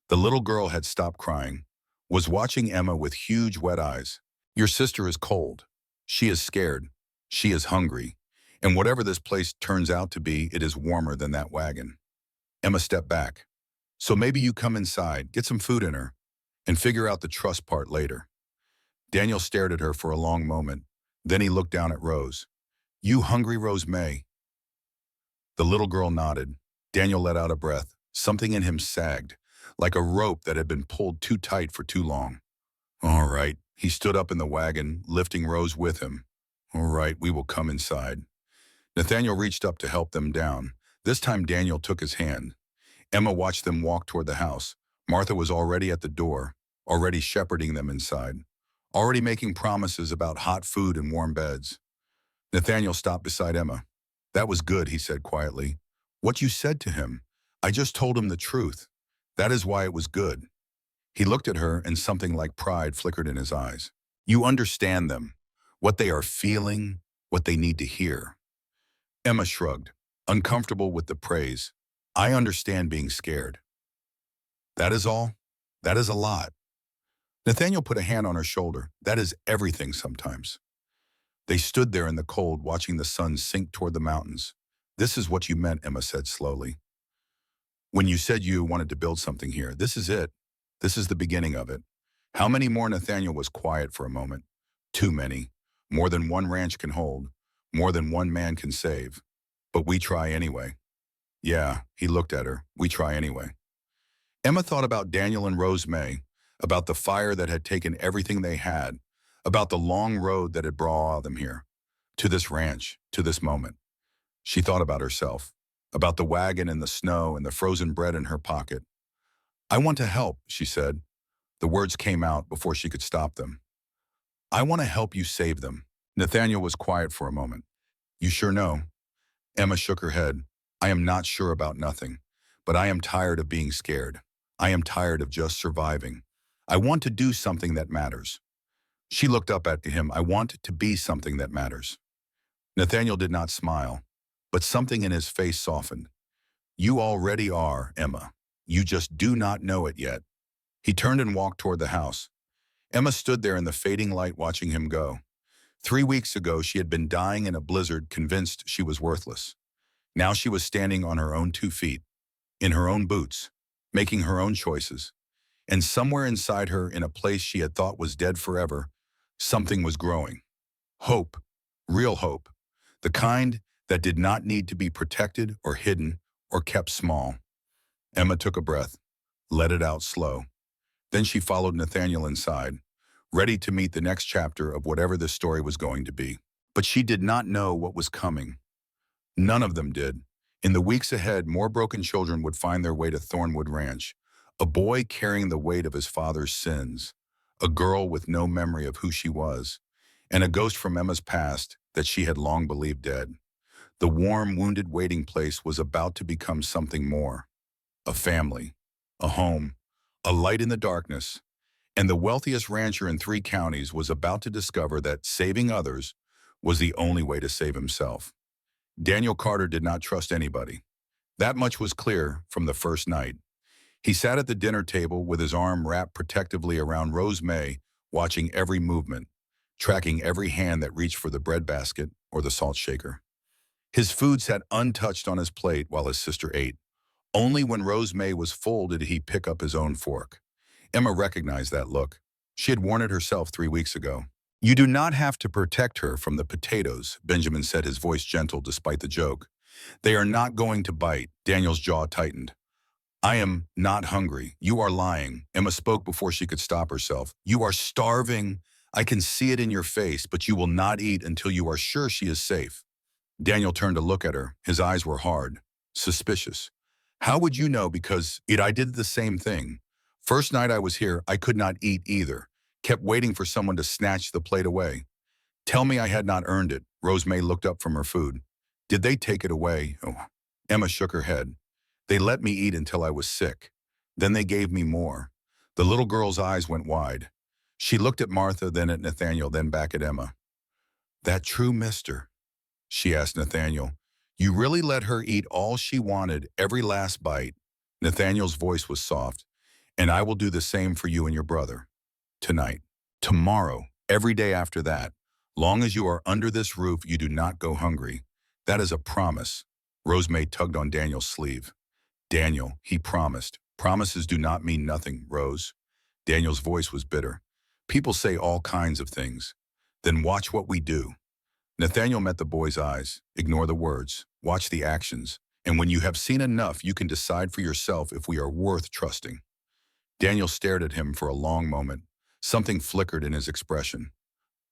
The little girl had stopped crying, was watching Emma with huge wet eyes. Your sister is cold. She is scared. She is hungry. And whatever this place turns out to be, it is warmer than that wagon. Emma stepped back. So maybe you come inside, get some food in her, and figure out the trust part later. Daniel stared at her for a long moment. Then he looked down at Rose. You hungry, Rose May? The little girl nodded. Daniel let out a breath. Something in him sagged, like a rope that had been pulled too tight for too long. All right. He stood up in the wagon, lifting Rose with him. All right, we will come inside. Nathaniel reached up to help them down. This time Daniel took his hand. Emma watched them walk toward the house. Martha was already at the door, already shepherding them inside, already making promises about hot food and warm beds. Nathaniel stopped beside Emma. That was good, he said quietly. What you said to him, I just told him the truth. That is why it was good. He looked at her and something like pride flickered in his eyes. You understand them, what they are feeling, what they need to hear. Emma shrugged, uncomfortable with the praise. I understand being scared. That is all? That is a lot. Nathaniel put a hand on her shoulder. That is everything sometimes. They stood there in the cold, watching the sun sink toward the mountains. This is what you meant, Emma said slowly. When you said you wanted to build something here, this is it. This is the beginning of it. How many more? Nathaniel was quiet for a moment. Too many. More than one ranch can hold. More than one man can save. But we try anyway. Yeah, he looked at her. We try anyway. Emma thought about Daniel and Rose May, about the fire that had taken everything they had, about the long road that had brought them here, to this ranch, to this moment. She thought about herself, about the wagon and the snow and the frozen bread in her pocket. I want to help, she said. The words came out before she could stop them. I want to help you save them. Nathaniel was quiet for a moment. You sure know? Emma shook her head. I am not sure about nothing, but I am tired of being scared. I am tired of just surviving. I want to do something that matters. She looked up at him. I want to be something that matters. Nathaniel did not smile, but something in his face softened. You already are, Emma. You just do not know it yet. He turned and walked toward the house. Emma stood there in the fading light watching him go. 3 weeks ago, she had been dying in a blizzard, convinced she was worthless. Now she was standing on her own 2 feet, in her own boots, making her own choices. And somewhere inside her, in a place she had thought was dead forever, something was growing. Hope, real hope, the kind that did not need to be protected or hidden or kept small. Emma took a breath, let it out slow. Then she followed Nathaniel inside, ready to meet the next chapter of whatever this story was going to be. But she did not know what was coming. None of them did. In the weeks ahead, more broken children would find their way to Thornwood Ranch, a boy carrying the weight of his father's sins, a girl with no memory of who she was, and a ghost from Emma's past that she had long believed dead. The warm, wounded waiting place was about to become something more. A family, a home, a light in the darkness, and the wealthiest rancher in 3 counties was about to discover that saving others was the only way to save himself. Daniel Carter did not trust anybody. That much was clear from the first night. He sat at the dinner table with his arm wrapped protectively around Rose May, watching every movement, tracking every hand that reached for the bread basket or the salt shaker. His food sat untouched on his plate while his sister ate. Only when Rose May was full did he pick up his own fork. Emma recognized that look. She had worn it herself 3 weeks ago. You do not have to protect her from the potatoes, Benjamin said, his voice gentle despite the joke. They are not going to bite. Daniel's jaw tightened. I am not hungry. You are lying. Emma spoke before she could stop herself. You are starving. I can see it in your face, but you will not eat until you are sure she is safe. Daniel turned to look at her. His eyes were hard, suspicious. How would you know? Because I did the same thing. First night I was here, I could not eat either. Kept waiting for someone to snatch the plate away. Tell me I had not earned it. Rose May looked up from her food. Did they take it away? Oh. Emma shook her head. They let me eat until I was sick. Then they gave me more. The little girl's eyes went wide. She looked at Martha, then at Nathaniel, then back at Emma. That true, mister? She asked Nathaniel. You really let her eat all she wanted, every last bite? Nathaniel's voice was soft. And I will do the same for you and your brother. Tonight, tomorrow, every day after that. Long as you are under this roof, you do not go hungry. That is a promise. Rose May tugged on Daniel's sleeve. Daniel, he promised. Promises do not mean nothing, Rose. Daniel's voice was bitter. People say all kinds of things. Then watch what we do. Nathaniel met the boy's eyes. Ignore the words. Watch the actions. And when you have seen enough, you can decide for yourself if we are worth trusting. Daniel stared at him for a long moment. Something flickered in his expression.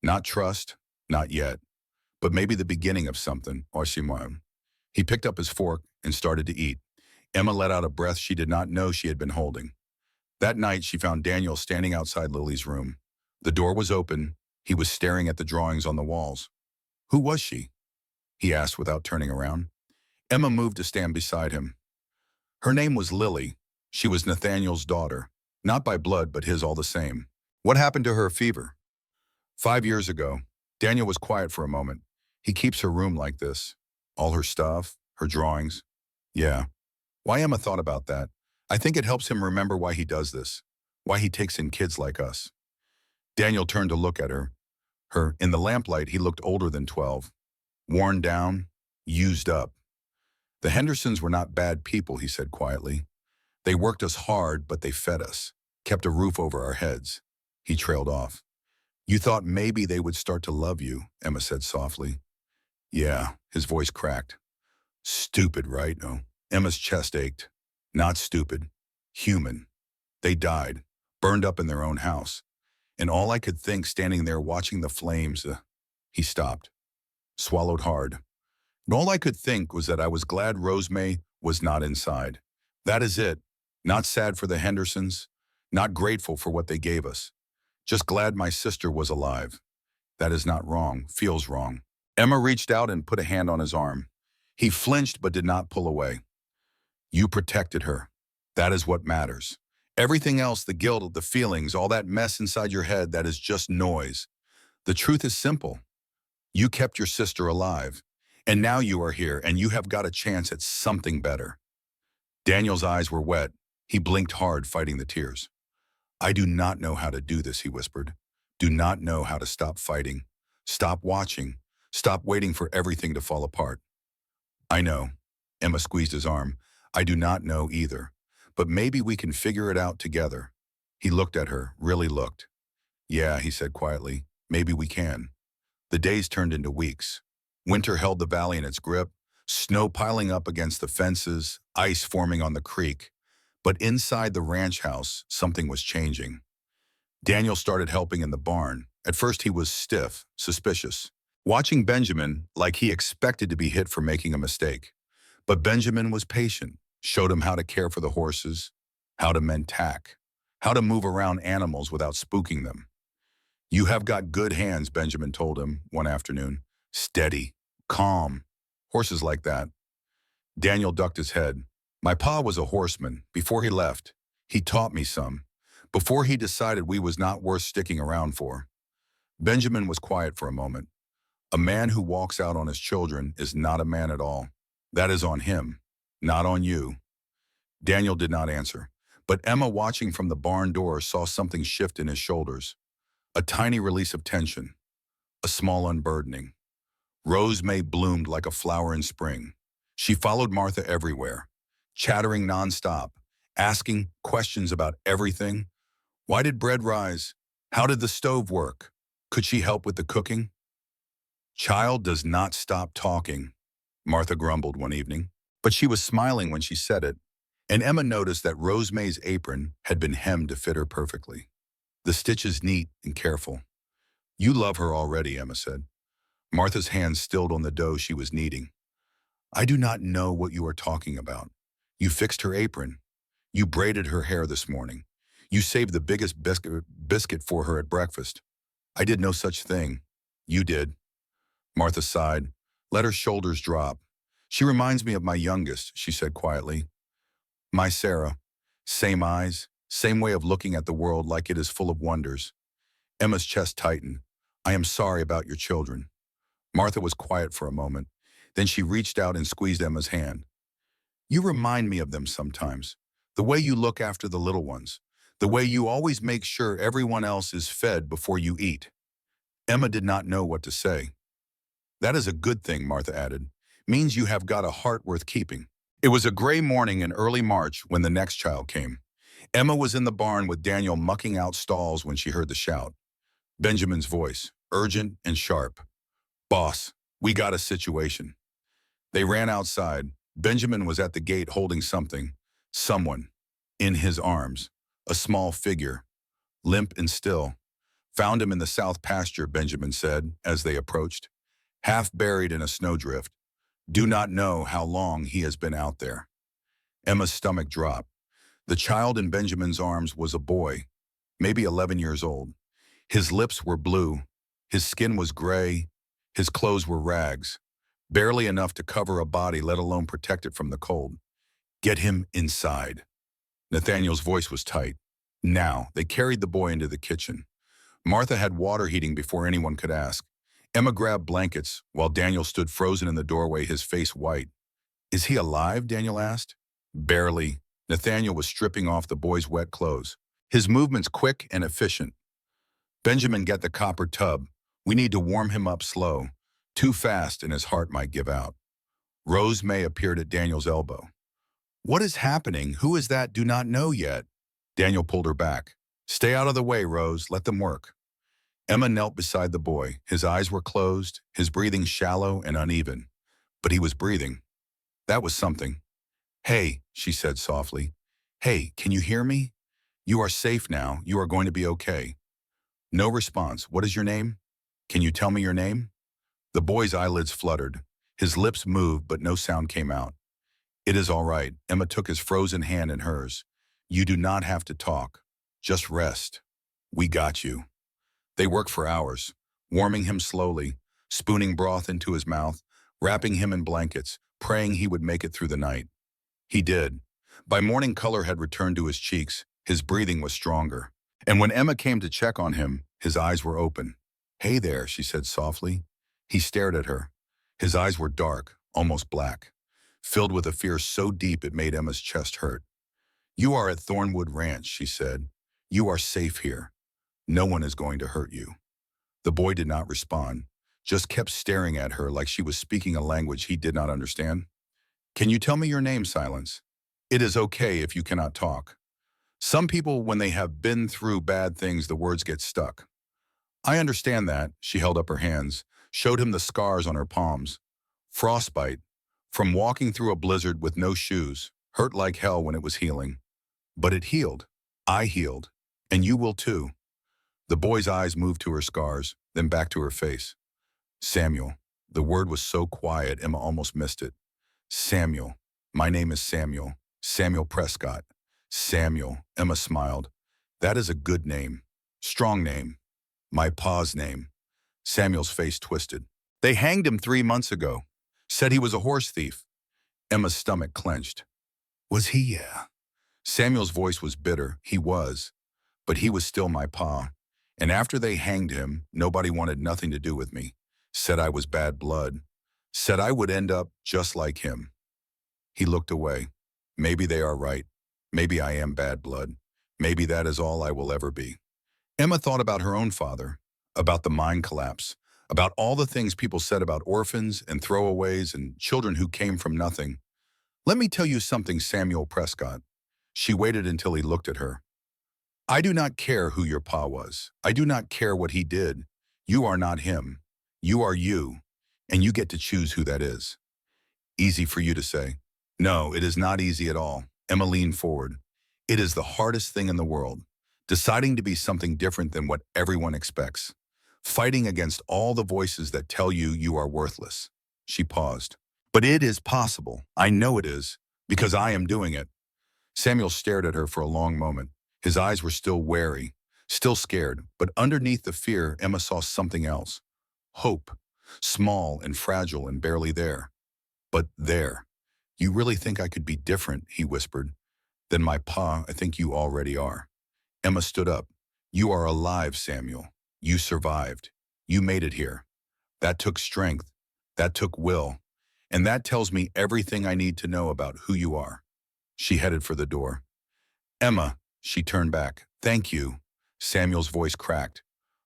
Not trust, not yet, but maybe the beginning of something, Osimon. He picked up his fork and started to eat. Emma let out a breath she did not know she had been holding. That night, she found Daniel standing outside Lily's room. The door was open. He was staring at the drawings on the walls. Who was she? He asked without turning around. Emma moved to stand beside him. Her name was Lily. She was Nathaniel's daughter. Not by blood, but his all the same. What happened to her fever? 5 years ago. Daniel was quiet for a moment. He keeps her room like this. All her stuff, her drawings. Yeah. Why Emma thought about that. I think it helps him remember why he does this. Why he takes in kids like us. Daniel turned to look at her. In the lamplight, he looked older than 12. Worn down, used up. The Hendersons were not bad people, he said quietly. They worked us hard, but they fed us, kept a roof over our heads. He trailed off. You thought maybe they would start to love you, Emma said softly. Yeah, his voice cracked. Stupid, right? No. Emma's chest ached. Not stupid. Human. They died, burned up in their own house. And all I could think standing there watching the flames, he stopped, swallowed hard. And all I could think was that I was glad Rosemary was not inside. That is it. Not sad for the Hendersons, not grateful for what they gave us. Just glad my sister was alive. That is not wrong, feels wrong. Emma reached out and put a hand on his arm. He flinched but did not pull away. You protected her. That is what matters. Everything else, the guilt, the feelings, all that mess inside your head, that is just noise. The truth is simple. You kept your sister alive, and now you are here, and you have got a chance at something better. Daniel's eyes were wet. He blinked hard, fighting the tears. I do not know how to do this, he whispered. Do not know how to stop fighting. Stop watching. Stop waiting for everything to fall apart. I know. Emma squeezed his arm. I do not know either. But maybe we can figure it out together. He looked at her, really looked. Yeah, he said quietly. Maybe we can. The days turned into weeks. Winter held the valley in its grip, snow piling up against the fences, ice forming on the creek. But inside the ranch house, something was changing. Daniel started helping in the barn. At first he was stiff, suspicious, watching Benjamin like he expected to be hit for making a mistake. But Benjamin was patient, showed him how to care for the horses, how to mend tack, how to move around animals without spooking them. You have got good hands, Benjamin told him one afternoon. Steady, calm, horses like that. Daniel ducked his head. My pa was a horseman. Before he left, he taught me some. Before he decided we was not worth sticking around for. Benjamin was quiet for a moment. A man who walks out on his children is not a man at all. That is on him, not on you. Daniel did not answer, but Emma, watching from the barn door, saw something shift in his shoulders. A tiny release of tension, a small unburdening. Rosemary bloomed like a flower in spring. She followed Martha everywhere, chattering nonstop, asking questions about everything. Why did bread rise? How did the stove work? Could she help with the cooking? Child does not stop talking, Martha grumbled one evening, but she was smiling when she said it, and Emma noticed that Rosemary's apron had been hemmed to fit her perfectly. The stitches neat and careful. You love her already, Emma said. Martha's hands stilled on the dough she was kneading. I do not know what you are talking about. You fixed her apron. You braided her hair this morning. You saved the biggest biscuit for her at breakfast. I did no such thing. You did. Martha sighed, let her shoulders drop. She reminds me of my youngest, she said quietly. My Sarah. Same eyes, same way of looking at the world, like it is full of wonders. Emma's chest tightened. I am sorry about your children. Martha was quiet for a moment. Then she reached out and squeezed Emma's hand. You remind me of them sometimes. The way you look after the little ones. The way you always make sure everyone else is fed before you eat. Emma did not know what to say. That is a good thing, Martha added. Means you have got a heart worth keeping. It was a gray morning in early March when the next child came. Emma was in the barn with Daniel mucking out stalls when she heard the shout. Benjamin's voice, urgent and sharp. Boss, we got a situation. They ran outside. Benjamin was at the gate holding something, someone, in his arms, a small figure, limp and still. Found him in the south pasture, Benjamin said as they approached, half buried in a snowdrift. Do not know how long he has been out there. Emma's stomach dropped. The child in Benjamin's arms was a boy, maybe 11 years old. His lips were blue, his skin was gray, his clothes were rags, barely enough to cover a body, let alone protect it from the cold. Get him inside. Nathaniel's voice was tight. Now, they carried the boy into the kitchen. Martha had water heating before anyone could ask. Emma grabbed blankets while Daniel stood frozen in the doorway, his face white. Is he alive? Daniel asked. Barely. Nathaniel was stripping off the boy's wet clothes. His movements quick and efficient. Benjamin, get the copper tub. We need to warm him up slow. Too fast and his heart might give out. Rosemary appeared at Daniel's elbow. What is happening? Who is that? Do not know yet. Daniel pulled her back. Stay out of the way, Rose. Let them work. Emma knelt beside the boy. His eyes were closed, his breathing shallow and uneven. But he was breathing. That was something. Hey, she said softly. Hey, can you hear me? You are safe now. You are going to be okay. No response. What is your name? Can you tell me your name? The boy's eyelids fluttered. His lips moved, but no sound came out. It is all right. Emma took his frozen hand in hers. You do not have to talk. Just rest. We got you. They worked for hours, warming him slowly, spooning broth into his mouth, wrapping him in blankets, praying he would make it through the night. He did. By morning, color had returned to his cheeks. His breathing was stronger. And when Emma came to check on him, his eyes were open. Hey there, she said softly. He stared at her. His eyes were dark, almost black, filled with a fear so deep it made Emma's chest hurt. You are at Thornwood Ranch, she said. You are safe here. No one is going to hurt you. The boy did not respond, just kept staring at her like she was speaking a language he did not understand. Can you tell me your name, Silence? It is okay if you cannot talk. Some people, when they have been through bad things, the words get stuck. I understand that. She held up her hands, showed him the scars on her palms. Frostbite, from walking through a blizzard with no shoes, hurt like hell when it was healing. But it healed. I healed. And you will too. The boy's eyes moved to her scars, then back to her face. Samuel. The word was so quiet, Emma almost missed it. Samuel. My name is Samuel. Samuel Prescott. Samuel. Emma smiled. That is a good name. Strong name. My pa's name. Samuel's face twisted. They hanged him 3 months ago. Said he was a horse thief. Emma's stomach clenched. Was he? Yeah. Samuel's voice was bitter. He was. But he was still my pa. And after they hanged him, nobody wanted nothing to do with me. Said I was bad blood. Said I would end up just like him. He looked away. Maybe they are right. Maybe I am bad blood. Maybe that is all I will ever be. Emma thought about her own father, about the mine collapse, about all the things people said about orphans and throwaways and children who came from nothing. Let me tell you something, Samuel Prescott. She waited until he looked at her. I do not care who your pa was. I do not care what he did. You are not him. You are you, and you get to choose who that is. Easy for you to say. No, it is not easy at all. Emma leaned forward. It is the hardest thing in the world. Deciding to be something different than what everyone expects. Fighting against all the voices that tell you you are worthless. She paused. But it is possible. I know it is, because I am doing it. Samuel stared at her for a long moment. His eyes were still wary, still scared, but underneath the fear, Emma saw something else. Hope. Small and fragile and barely there. But there. You really think I could be different, he whispered. Then my pa, I think you already are. Emma stood up. You are alive, Samuel. You survived. You made it here. That took strength. That took will. And that tells me everything I need to know about who you are. She headed for the door. Emma, she turned back. Thank you, Samuel's voice cracked,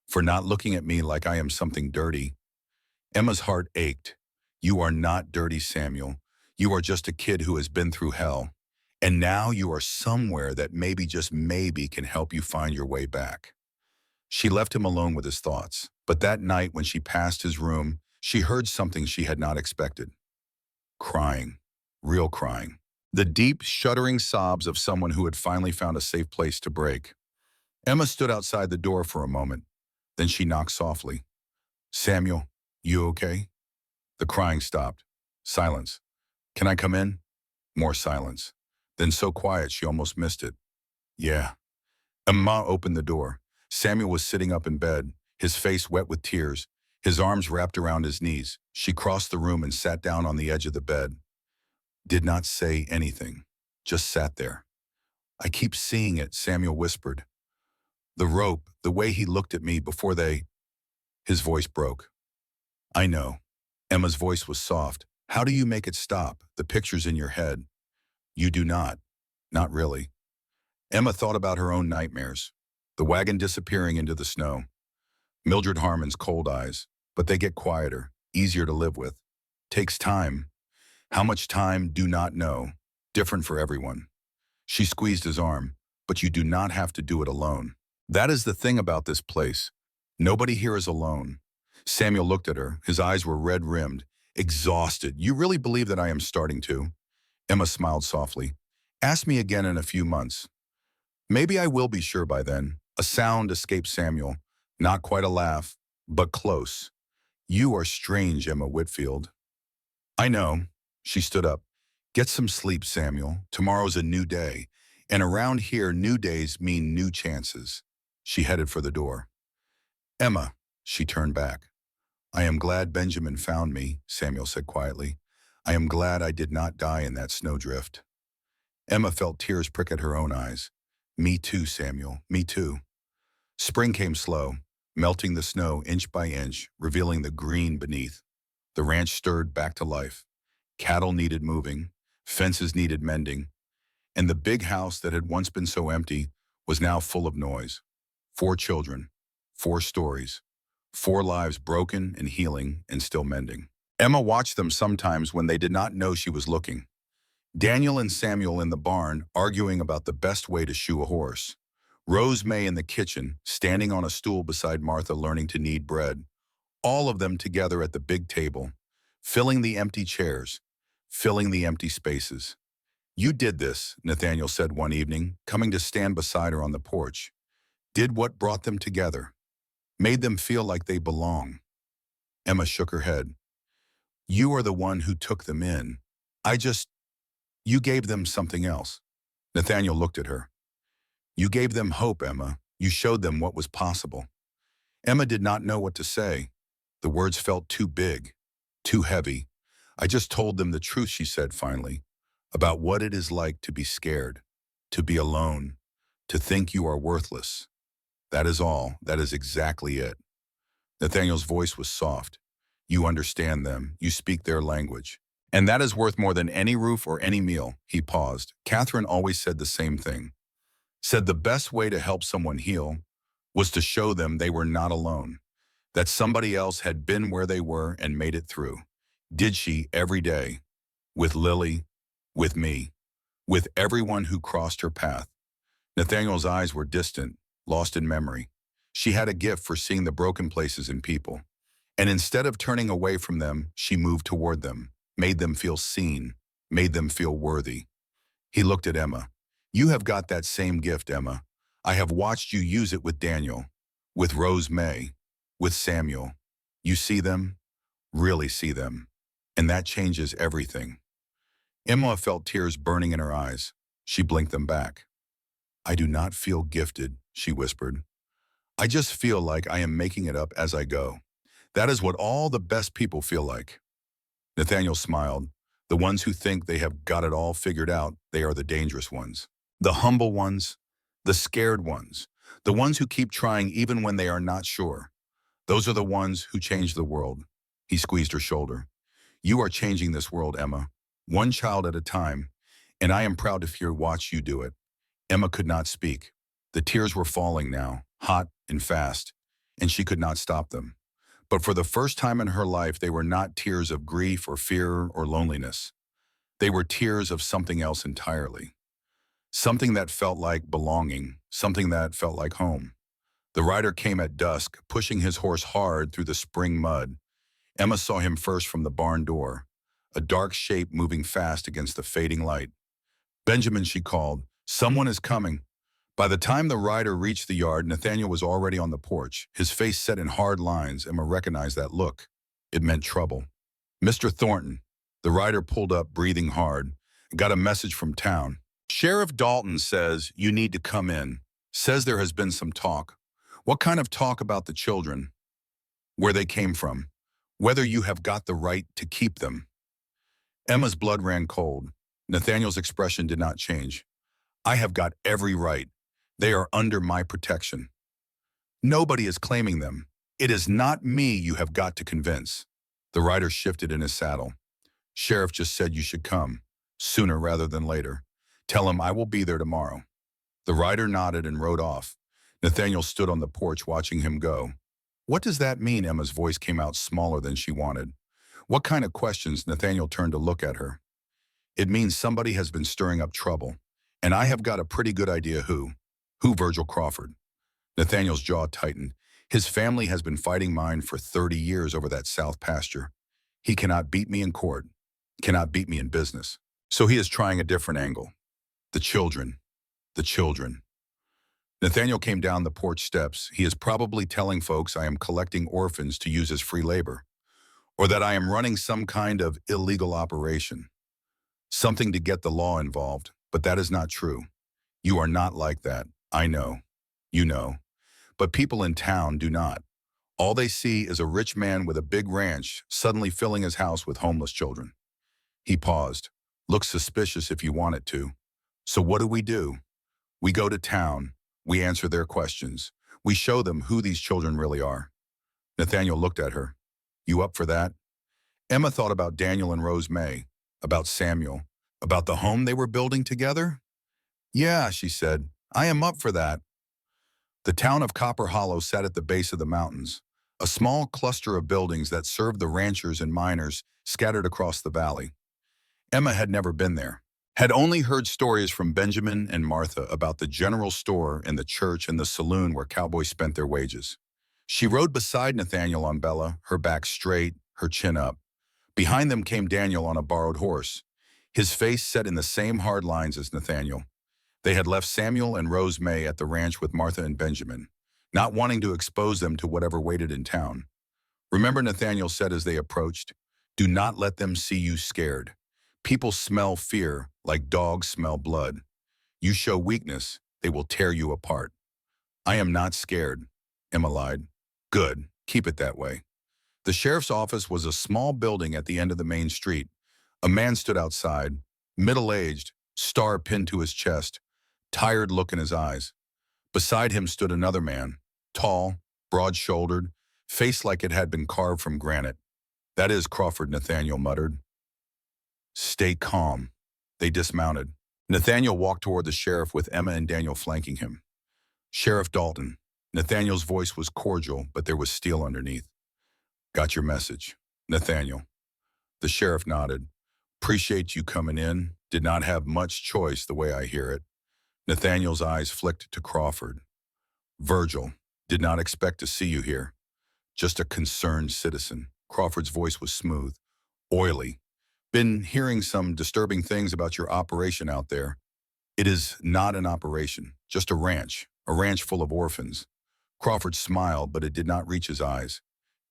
for not looking at me like I am something dirty. Emma's heart ached. You are not dirty, Samuel. You are just a kid who has been through hell. And now you are somewhere that maybe, just maybe, can help you find your way back. She left him alone with his thoughts. But that night when she passed his room, she heard something she had not expected. Crying. Real crying. The deep, shuddering sobs of someone who had finally found a safe place to break. Emma stood outside the door for a moment. Then she knocked softly. Samuel, you okay? The crying stopped. Silence. Can I come in? More silence. Then so quiet she almost missed it. Yeah. Emma opened the door. Samuel was sitting up in bed, his face wet with tears, his arms wrapped around his knees. She crossed the room and sat down on the edge of the bed. Did not say anything, just sat there. I keep seeing it, Samuel whispered. The rope, the way he looked at me before they... His voice broke. I know. Emma's voice was soft. How do you make it stop? The picture's in your head. You do not. Not really. Emma thought about her own nightmares. The wagon disappearing into the snow. Mildred Harmon's cold eyes. But they get quieter, easier to live with. Takes time. How much time, do not know. different for everyone. She squeezed his arm, but you do not have to do it alone. That is the thing about this place. Nobody here is alone. Samuel looked at her. His eyes were red-rimmed, exhausted. You really believe that I am starting to? Emma smiled softly. Ask me again in a few months. Maybe I will be sure by then. A sound escaped Samuel. Not quite a laugh, but close. You are strange, Emma Whitfield. I know. She stood up. Get some sleep, Samuel. Tomorrow's a new day. And around here, new days mean new chances. She headed for the door. Emma, she turned back. I am glad Benjamin found me, Samuel said quietly. I am glad I did not die in that snowdrift. Emma felt tears prick at her own eyes. Me too, Samuel, me too. Spring came slow, melting the snow inch by inch, revealing the green beneath. The ranch stirred back to life. Cattle needed moving, fences needed mending, and the big house that had once been so empty was now full of noise. 4 children, 4 stories, 4 lives broken and healing and still mending. Emma watched them sometimes when they did not know she was looking. Daniel and Samuel in the barn arguing about the best way to shoe a horse. Rose May in the kitchen, standing on a stool beside Martha learning to knead bread. All of them together at the big table, filling the empty chairs, filling the empty spaces. You did this, Nathaniel said one evening, coming to stand beside her on the porch. Did what brought them together. Made them feel like they belong. Emma shook her head. You are the one who took them in. You gave them something else. Nathaniel looked at her. You gave them hope, Emma. You showed them what was possible. Emma did not know what to say. The words felt too big, too heavy. I just told them the truth, she said finally, about what it is like to be scared, to be alone, to think you are worthless. That is all. That is exactly it. Nathaniel's voice was soft. You understand them. You speak their language. And that is worth more than any roof or any meal. He paused. Catherine always said the same thing. Said the best way to help someone heal was to show them they were not alone, that somebody else had been where they were and made it through. Did she every day, with Lily, with me, with everyone who crossed her path. Nathaniel's eyes were distant, lost in memory. She had a gift for seeing the broken places in people. And instead of turning away from them, she moved toward them, made them feel seen, made them feel worthy. He looked at Emma. You have got that same gift, Emma. I have watched you use it with Daniel, with Rose May, with Samuel. You see them, really see them, and that changes everything. Emma felt tears burning in her eyes. She blinked them back. I do not feel gifted, she whispered. I just feel like I am making it up as I go. That is what all the best people feel like. Nathaniel smiled. The ones who think they have got it all figured out, they are the dangerous ones. The humble ones, the scared ones, the ones who keep trying even when they are not sure. Those are the ones who change the world. He squeezed her shoulder. You are changing this world, Emma, one child at a time, and I am proud to watch you do it. Emma could not speak. The tears were falling now, hot and fast, and she could not stop them. But for the first time in her life, they were not tears of grief or fear or loneliness. They were tears of something else entirely. Something that felt like belonging, something that felt like home. The rider came at dusk, pushing his horse hard through the spring mud. Emma saw him first from the barn door, a dark shape moving fast against the fading light. Benjamin, she called, someone is coming. By the time the rider reached the yard, Nathaniel was already on the porch, his face set in hard lines. Emma recognized that look. It meant trouble. Mr. Thornton, the rider pulled up, breathing hard, got a message from town. Sheriff Dalton says you need to come in. Says there has been some talk. What kind of talk about the children? Where they came from? Whether you have got the right to keep them? Emma's blood ran cold. Nathaniel's expression did not change. I have got every right. They are under my protection. Nobody is claiming them. It is not me you have got to convince. The rider shifted in his saddle. Sheriff just said you should come, sooner rather than later. Tell him I will be there tomorrow. The rider nodded and rode off. Nathaniel stood on the porch watching him go. What does that mean? Emma's voice came out smaller than she wanted. What kind of questions? Nathaniel turned to look at her. It means somebody has been stirring up trouble. And I have got a pretty good idea who. Who? Virgil Crawford. Nathaniel's jaw tightened. His family has been fighting mine for 30 years over that south pasture. He cannot beat me in court, cannot beat me in business. So he is trying a different angle. The children. The children. Nathaniel came down the porch steps. He is probably telling folks I am collecting orphans to use as free labor, or that I am running some kind of illegal operation. Something to get the law involved, but that is not true. You are not like that. I know. You know. But people in town do not. All they see is a rich man with a big ranch suddenly filling his house with homeless children. He paused. Looks suspicious if you want it to. So what do? We go to town. We answer their questions. We show them who these children really are. Nathaniel looked at her. You up for that? Emma thought about Daniel and Rose May, about Samuel, about the home they were building together. Yeah, she said, I am up for that. The town of Copper Hollow sat at the base of the mountains, a small cluster of buildings that served the ranchers and miners scattered across the valley. Emma had never been there, had only heard stories from Benjamin and Martha about the general store and the church and the saloon where cowboys spent their wages. She rode beside Nathaniel on Bella, her back straight, her chin up. Behind them came Daniel on a borrowed horse, his face set in the same hard lines as Nathaniel. They had left Samuel and Rose May at the ranch with Martha and Benjamin, not wanting to expose them to whatever waited in town. Remember, Nathaniel said as they approached, do not let them see you scared. People smell fear like dogs smell blood. You show weakness, they will tear you apart. I am not scared, Emma lied. Good, keep it that way. The sheriff's office was a small building at the end of the main street. A man stood outside, middle-aged, star pinned to his chest, tired look in his eyes. Beside him stood another man, tall, broad-shouldered, face like it had been carved from granite. That is Crawford, Nathaniel muttered. Stay calm. They dismounted. Nathaniel walked toward the sheriff with Emma and Daniel flanking him. Sheriff Dalton. Nathaniel's voice was cordial, but there was steel underneath. Got your message. Nathaniel. The sheriff nodded. Appreciate you coming in. Did not have much choice the way I hear it. Nathaniel's eyes flicked to Crawford. Virgil. Did not expect to see you here. Just a concerned citizen. Crawford's voice was smooth, oily. Been hearing some disturbing things about your operation out there. It is not an operation, just a ranch full of orphans. Crawford smiled, but it did not reach his eyes.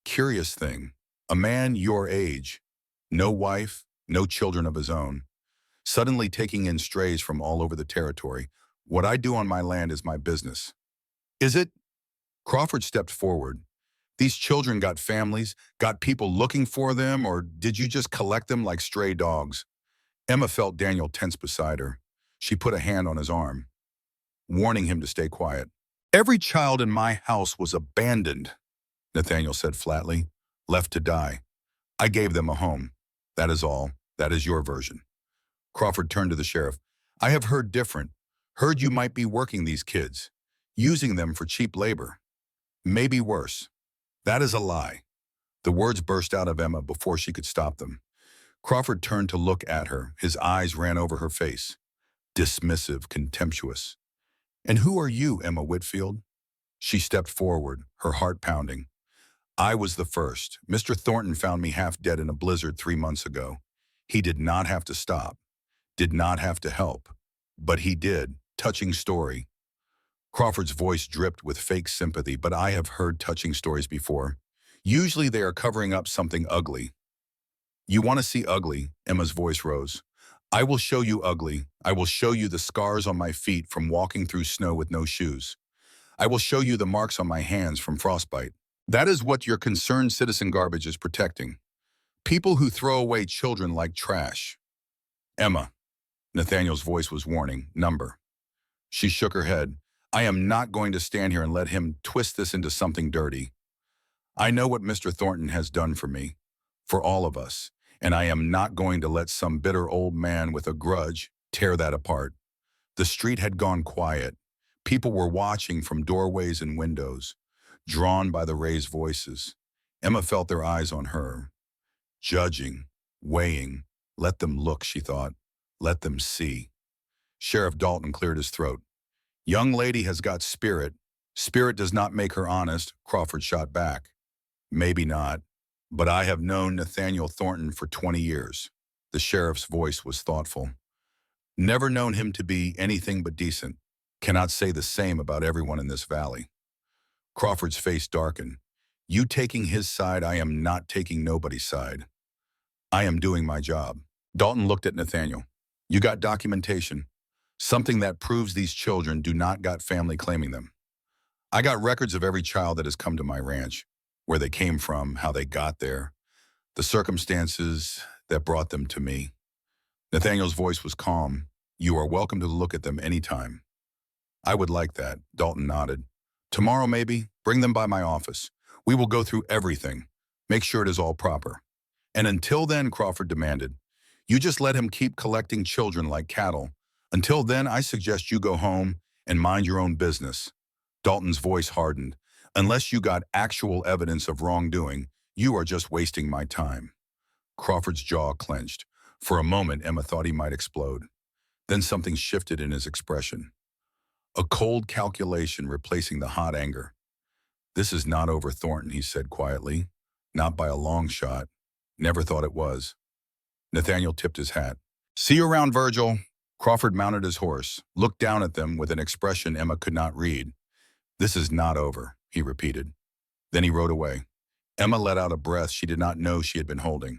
Curious thing, a man your age, no wife, no children of his own, suddenly taking in strays from all over the territory. What I do on my land is my business. Is it? Crawford stepped forward. These children got families, got people looking for them, or did you just collect them like stray dogs? Emma felt Daniel tense beside her. She put a hand on his arm, warning him to stay quiet. Every child in my house was abandoned, Nathaniel said flatly, left to die. I gave them a home. That is all. That is your version. Crawford turned to the sheriff. I have heard different. Heard you might be working these kids, using them for cheap labor. Maybe worse. That is a lie. The words burst out of Emma before she could stop them. Crawford turned to look at her. His eyes ran over her face. Dismissive, contemptuous. And who are you, Emma Whitfield? She stepped forward, her heart pounding. I was the first. Mr. Thornton found me half dead in a blizzard 3 months ago. He did not have to stop, did not have to help. But he did. Touching story. Crawford's voice dripped with fake sympathy, but I have heard touching stories before. Usually they are covering up something ugly. You want to see ugly? Emma's voice rose. I will show you ugly. I will show you the scars on my feet from walking through snow with no shoes. I will show you the marks on my hands from frostbite. That is what your concerned citizen garbage is protecting. People who throw away children like trash. Emma. Nathaniel's voice was warning. Number. She shook her head. I am not going to stand here and let him twist this into something dirty. I know what Mr. Thornton has done for me, for all of us, and I am not going to let some bitter old man with a grudge tear that apart. The street had gone quiet. People were watching from doorways and windows, drawn by the raised voices. Emma felt their eyes on her. Judging, weighing, let them look, she thought. Let them see. Sheriff Dalton cleared his throat. Young lady has got spirit. Spirit does not make her honest, Crawford shot back. Maybe not, but I have known Nathaniel Thornton for 20 years. The sheriff's voice was thoughtful. Never known him to be anything but decent. Cannot say the same about everyone in this valley. Crawford's face darkened. You taking his side, I am not taking nobody's side. I am doing my job. Dalton looked at Nathaniel. You got documentation. Something that proves these children do not got family claiming them. I got records of every child that has come to my ranch, where they came from, how they got there, the circumstances that brought them to me. Nathaniel's voice was calm. You are welcome to look at them anytime. I would like that, Dalton nodded. Tomorrow maybe, bring them by my office. We will go through everything. Make sure it is all proper. And until then, Crawford demanded, you just let him keep collecting children like cattle. Until then, I suggest you go home and mind your own business. Dalton's voice hardened. Unless you got actual evidence of wrongdoing, you are just wasting my time. Crawford's jaw clenched. For a moment, Emma thought he might explode. Then something shifted in his expression. A cold calculation replacing the hot anger. This is not over, Thornton, he said quietly. Not by a long shot. Never thought it was. Nathaniel tipped his hat. See you around, Virgil. Crawford mounted his horse, looked down at them with an expression Emma could not read. This is not over, he repeated. Then he rode away. Emma let out a breath she did not know she had been holding.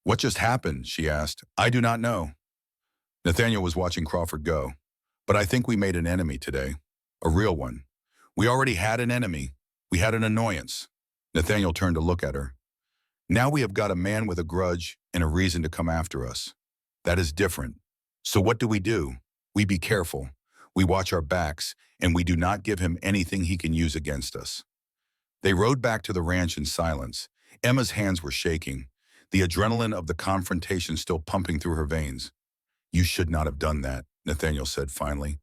What just happened? She asked. I do not know. Nathaniel was watching Crawford go. But I think we made an enemy today. A real one. We already had an enemy. We had an annoyance. Nathaniel turned to look at her. Now we have got a man with a grudge and a reason to come after us. That is different. So what do? We be careful. We watch our backs, and we do not give him anything he can use against us. They rode back to the ranch in silence. Emma's hands were shaking, the adrenaline of the confrontation still pumping through her veins. You should not have done that, Nathaniel said finally.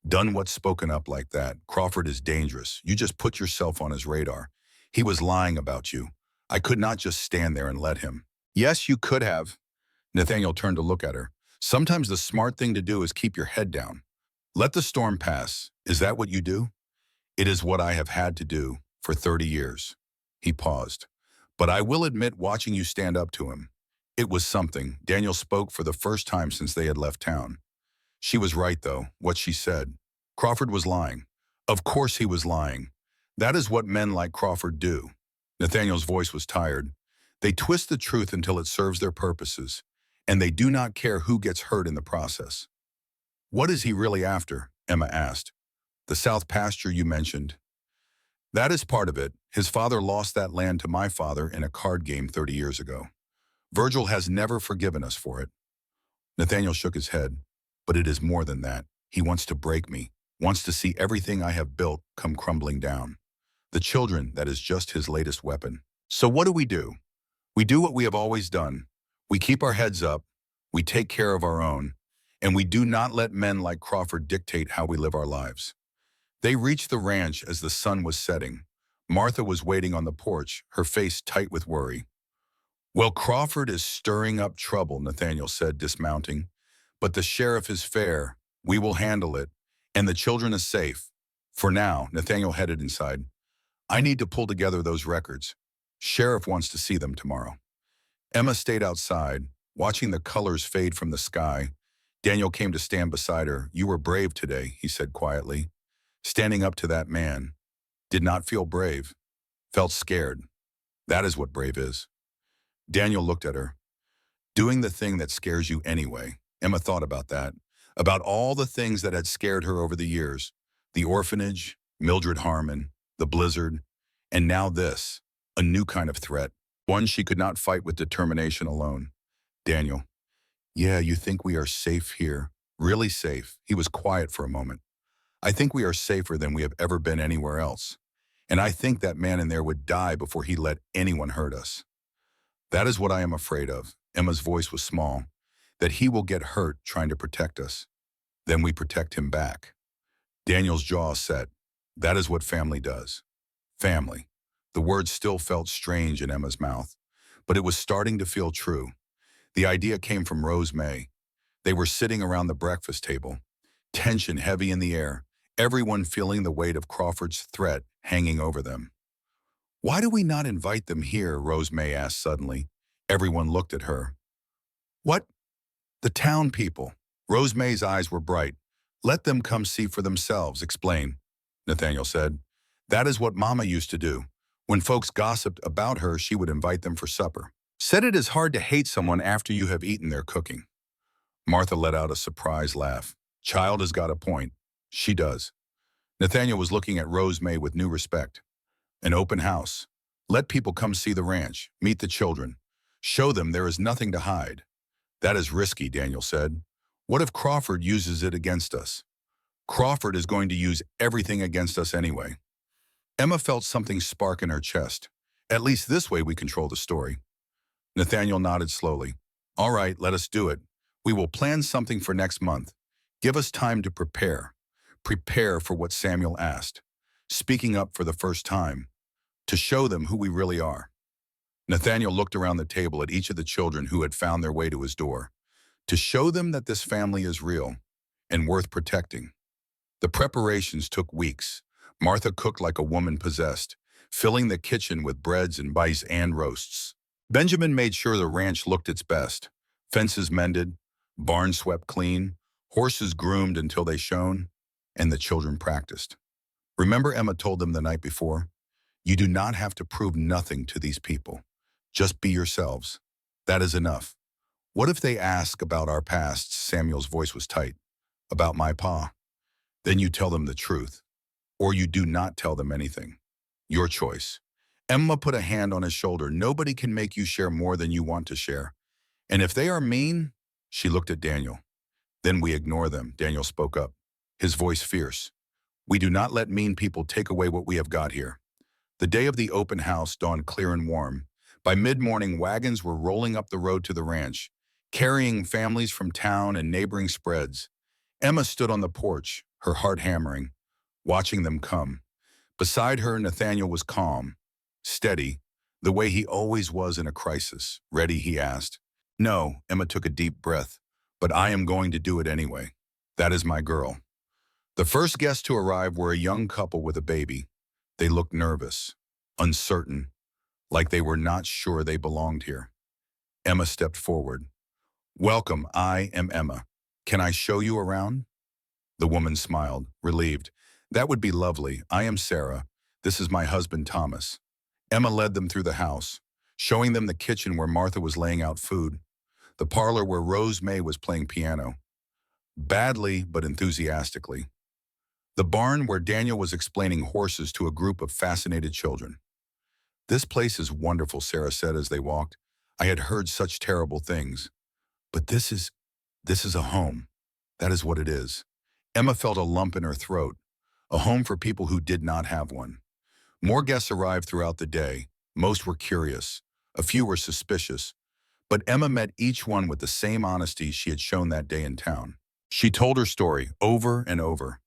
Done what's spoken up like that. Crawford is dangerous. You just put yourself on his radar. He was lying about you. I could not just stand there and let him. Yes, you could have. Nathaniel turned to look at her. Sometimes the smart thing to do is keep your head down. Let the storm pass. Is that what you do? It is what I have had to do for 30 years. He paused. But I will admit, watching you stand up to him, it was something. Daniel spoke for the first time since they had left town. She was right, though, what she said. Crawford was lying. Of course he was lying. That is what men like Crawford do. Nathaniel's voice was tired. They twist the truth until it serves their purposes, and they do not care who gets hurt in the process. What is he really after? Emma asked. The South pasture you mentioned. That is part of it. His father lost that land to my father in a card game 30 years ago. Virgil has never forgiven us for it. Nathaniel shook his head. But it is more than that. He wants to break me, wants to see everything I have built come crumbling down. The children, that is just his latest weapon. So what do? We do what we have always done. We keep our heads up, we take care of our own, and we do not let men like Crawford dictate how we live our lives. They reached the ranch as the sun was setting. Martha was waiting on the porch, her face tight with worry. Well, Crawford is stirring up trouble, Nathaniel said, dismounting. But the sheriff is fair. We will handle it. And the children are safe. For now, Nathaniel headed inside. I need to pull together those records. Sheriff wants to see them tomorrow. Emma stayed outside, watching the colors fade from the sky. Daniel came to stand beside her. You were brave today, he said quietly. Standing up to that man. Did not feel brave. Felt scared. That is what brave is. Daniel looked at her. Doing the thing that scares you anyway. Emma thought about that, about all the things that had scared her over the years. The orphanage, Mildred Harmon, the blizzard, and now this, a new kind of threat, one she could not fight with determination alone. Daniel, yeah, you think we are safe here, really safe. He was quiet for a moment. I think we are safer than we have ever been anywhere else. And I think that man in there would die before he let anyone hurt us. That is what I am afraid of. Emma's voice was small. That he will get hurt trying to protect us. Then we protect him back. Daniel's jaw set. That is what family does. Family. The word still felt strange in Emma's mouth, but it was starting to feel true. The idea came from Rose May. They were sitting around the breakfast table, tension heavy in the air, everyone feeling the weight of Crawford's threat hanging over them. "Why do we not invite them here?" Rose May asked suddenly. Everyone looked at her. "What? The town people." Rose May's eyes were bright. "Let them come see for themselves, explain," Nathaniel said. "That is what Mama used to do. When folks gossiped about her, she would invite them for supper. Said it is hard to hate someone after you have eaten their cooking." Martha let out a surprised laugh. "Child has got a point. She does." Nathaniel was looking at Rose May with new respect. "An open house. Let people come see the ranch, meet the children. Show them there is nothing to hide." "That is risky," Daniel said. "What if Crawford uses it against us?" "Crawford is going to use everything against us anyway." Emma felt something spark in her chest. "At least this way we control the story." Nathaniel nodded slowly. "All right, let us do it. We will plan something for next month. Give us time to prepare. Prepare for what Samuel asked. Speaking up for the first time. To show them who we really are." Nathaniel looked around the table at each of the children who had found their way to his door. To show them that this family is real and worth protecting. The preparations took weeks. Martha cooked like a woman possessed, filling the kitchen with breads and bites and roasts. Benjamin made sure the ranch looked its best. Fences mended, barns swept clean, horses groomed until they shone, and the children practiced. Remember, Emma told them the night before? You do not have to prove nothing to these people. Just be yourselves. That is enough. What if they ask about our pasts? Samuel's voice was tight. About my pa. Then you tell them the truth. Or you do not tell them anything. Your choice. Emma put a hand on his shoulder. Nobody can make you share more than you want to share. And if they are mean, she looked at Daniel. Then we ignore them, Daniel spoke up, his voice fierce. We do not let mean people take away what we have got here. The day of the open house dawned clear and warm. By mid-morning, wagons were rolling up the road to the ranch, carrying families from town and neighboring spreads. Emma stood on the porch, her heart hammering, watching them come. Beside her, Nathaniel was calm, steady, the way he always was in a crisis. Ready, he asked. No, Emma took a deep breath, but I am going to do it anyway. That is my girl. The first guests to arrive were a young couple with a baby. They looked nervous, uncertain, like they were not sure they belonged here. Emma stepped forward. Welcome, I am Emma. Can I show you around? The woman smiled, relieved. That would be lovely. I am Sarah. This is my husband, Thomas. Emma led them through the house, showing them the kitchen where Martha was laying out food, the parlor where Rose May was playing piano, badly but enthusiastically, the barn where Daniel was explaining horses to a group of fascinated children. This place is wonderful, Sarah said as they walked. I had heard such terrible things, but this is a home. That is what it is. Emma felt a lump in her throat, a home for people who did not have one. More guests arrived throughout the day. Most were curious. A few were suspicious. But Emma met each one with the same honesty she had shown that day in town. She told her story over and over,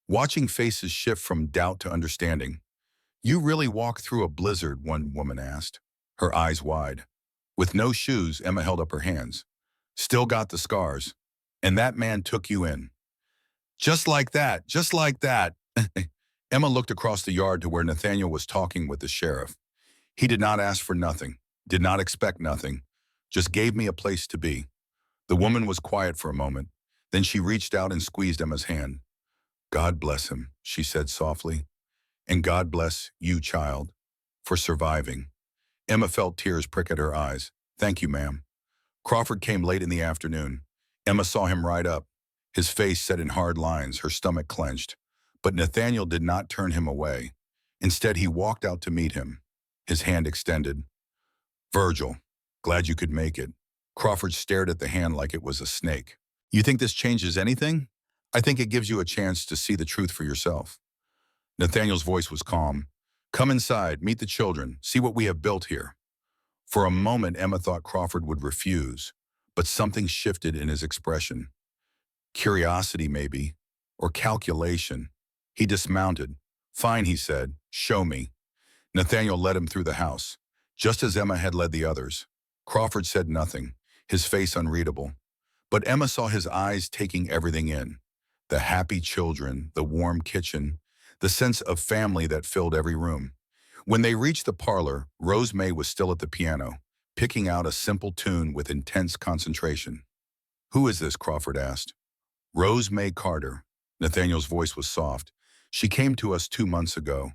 watching faces shift from doubt to understanding. You really walked through a blizzard, one woman asked, her eyes wide. With no shoes, Emma held up her hands. Still got the scars. And that man took you in. Just like that, just like that. Emma looked across the yard to where Nathaniel was talking with the sheriff. He did not ask for nothing, did not expect nothing, just gave me a place to be. The woman was quiet for a moment. Then she reached out and squeezed Emma's hand. God bless him, she said softly. And God bless you, child, for surviving. Emma felt tears prick at her eyes. Thank you, ma'am. Crawford came late in the afternoon. Emma saw him ride up, his face set in hard lines, her stomach clenched. But Nathaniel did not turn him away. Instead, he walked out to meet him, his hand extended. Virgil, glad you could make it. Crawford stared at the hand like it was a snake. You think this changes anything? I think it gives you a chance to see the truth for yourself. Nathaniel's voice was calm. Come inside, meet the children, see what we have built here. For a moment, Emma thought Crawford would refuse, but something shifted in his expression. Curiosity, maybe, or calculation. He dismounted. Fine, he said, show me. Nathaniel led him through the house, just as Emma had led the others. Crawford said nothing, his face unreadable. But Emma saw his eyes taking everything in. The happy children, the warm kitchen, the sense of family that filled every room. When they reached the parlor, Rose May was still at the piano, picking out a simple tune with intense concentration. "Who is this?" Crawford asked. "Rose May Carter." Nathaniel's voice was soft. "She came to us 2 months ago.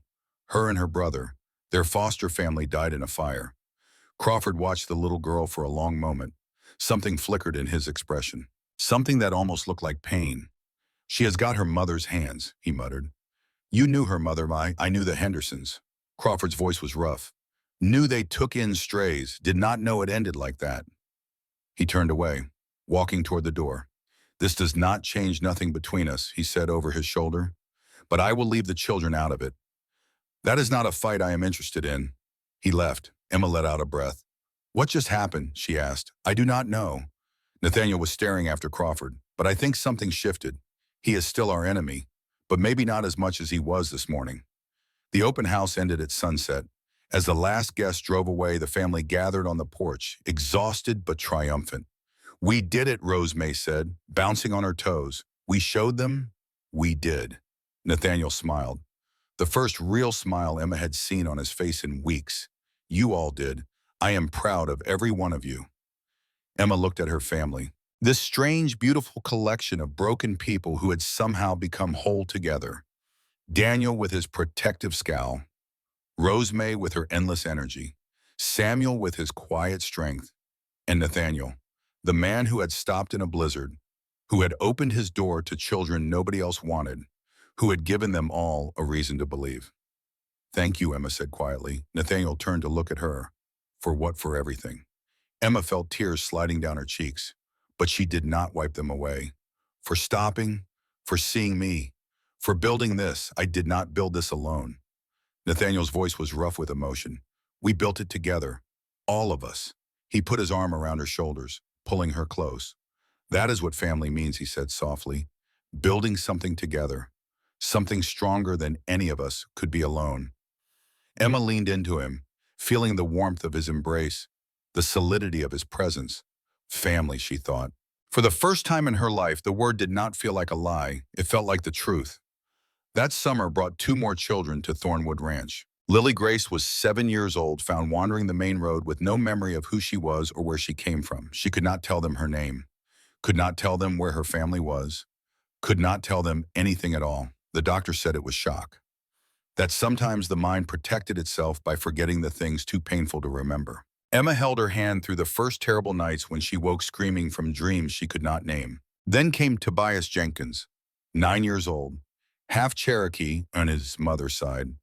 Her and her brother. Their foster family died in a fire." Crawford watched the little girl for a long moment. Something flickered in his expression. Something that almost looked like pain. "She has got her mother's hands," he muttered. "You knew her mother, I knew the Hendersons." Crawford's voice was rough. "Knew they took in strays, did not know it ended like that." He turned away, walking toward the door. "This does not change nothing between us," he said over his shoulder. "But I will leave the children out of it. That is not a fight I am interested in." He left. Emma let out a breath. "What just happened?" she asked. "I do not know." Nathaniel was staring after Crawford. "But I think something shifted. He is still our enemy, but maybe not as much as he was this morning." The open house ended at sunset. As the last guest drove away, the family gathered on the porch, exhausted but triumphant. "We did it," Rose May said, bouncing on her toes. "We showed them. We did." Nathaniel smiled. The first real smile Emma had seen on his face in weeks. "You all did. I am proud of every one of you." Emma looked at her family. This strange, beautiful collection of broken people who had somehow become whole together. Daniel with his protective scowl, Rose May with her endless energy, Samuel with his quiet strength, and Nathaniel, the man who had stopped in a blizzard, who had opened his door to children nobody else wanted, who had given them all a reason to believe. "Thank you," Emma said quietly. Nathaniel turned to look at her. "For what?" "For everything." Emma felt tears sliding down her cheeks, but she did not wipe them away. "For stopping, for seeing me, for building this. I did not build this alone." Nathaniel's voice was rough with emotion. "We built it together. All of us." He put his arm around her shoulders, pulling her close. "That is what family means," he said softly. "Building something together. Something stronger than any of us could be alone." Emma leaned into him, feeling the warmth of his embrace, the solidity of his presence. Family, she thought. For the first time in her life, the word did not feel like a lie. It felt like the truth. That summer brought 2 more children to Thornwood Ranch. Lily Grace was 7 years old, found wandering the main road with no memory of who she was or where she came from. She could not tell them her name, could not tell them where her family was, could not tell them anything at all. The doctor said it was shock. That sometimes the mind protected itself by forgetting the things too painful to remember. Emma held her hand through the first terrible nights when she woke screaming from dreams she could not name. Then came Tobias Jenkins, 9 years old, half Cherokee on his mother's side.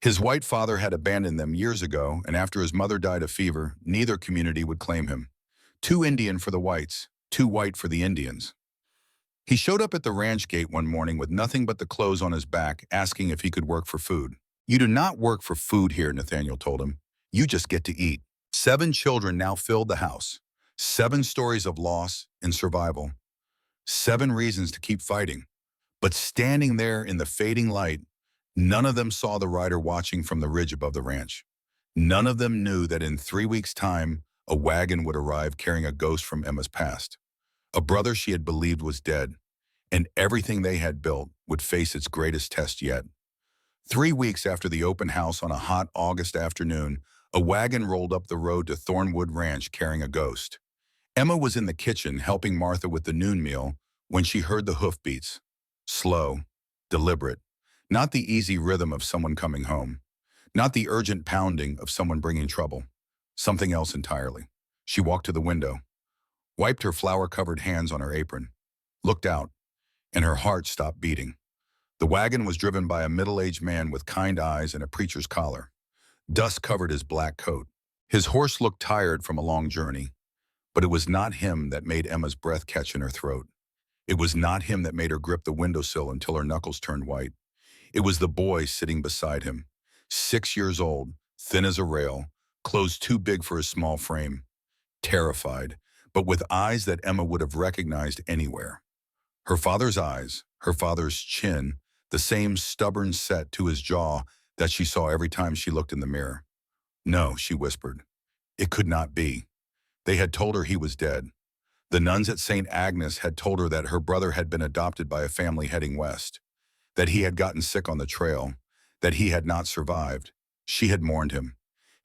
His white father had abandoned them years ago, and after his mother died of fever, neither community would claim him. Too Indian for the whites, too white for the Indians. He showed up at the ranch gate one morning with nothing but the clothes on his back, asking if he could work for food. "You do not work for food here," Nathaniel told him. "You just get to eat." 7 children now filled the house. 7 stories of loss and survival. 7 reasons to keep fighting. But standing there in the fading light, none of them saw the rider watching from the ridge above the ranch. None of them knew that in 3 weeks' time, a wagon would arrive carrying a ghost from Emma's past. A brother she had believed was dead, and everything they had built would face its greatest test yet. 3 weeks after the open house on a hot August afternoon, a wagon rolled up the road to Thornwood Ranch carrying a ghost. Emma was in the kitchen helping Martha with the noon meal when she heard the hoofbeats. Slow, deliberate, not the easy rhythm of someone coming home, not the urgent pounding of someone bringing trouble. Something else entirely. She walked to the window, wiped her flour-covered hands on her apron, looked out, and her heart stopped beating. The wagon was driven by a middle-aged man with kind eyes and a preacher's collar. Dust covered his black coat. His horse looked tired from a long journey, but it was not him that made Emma's breath catch in her throat. It was not him that made her grip the windowsill until her knuckles turned white. It was the boy sitting beside him, 6 years old, thin as a rail, clothes too big for his small frame, terrified, but with eyes that Emma would have recognized anywhere. Her father's eyes, her father's chin, the same stubborn set to his jaw that she saw every time she looked in the mirror. "No," she whispered. It could not be. They had told her he was dead. The nuns at St. Agnes had told her that her brother had been adopted by a family heading west, that he had gotten sick on the trail, that he had not survived. She had mourned him,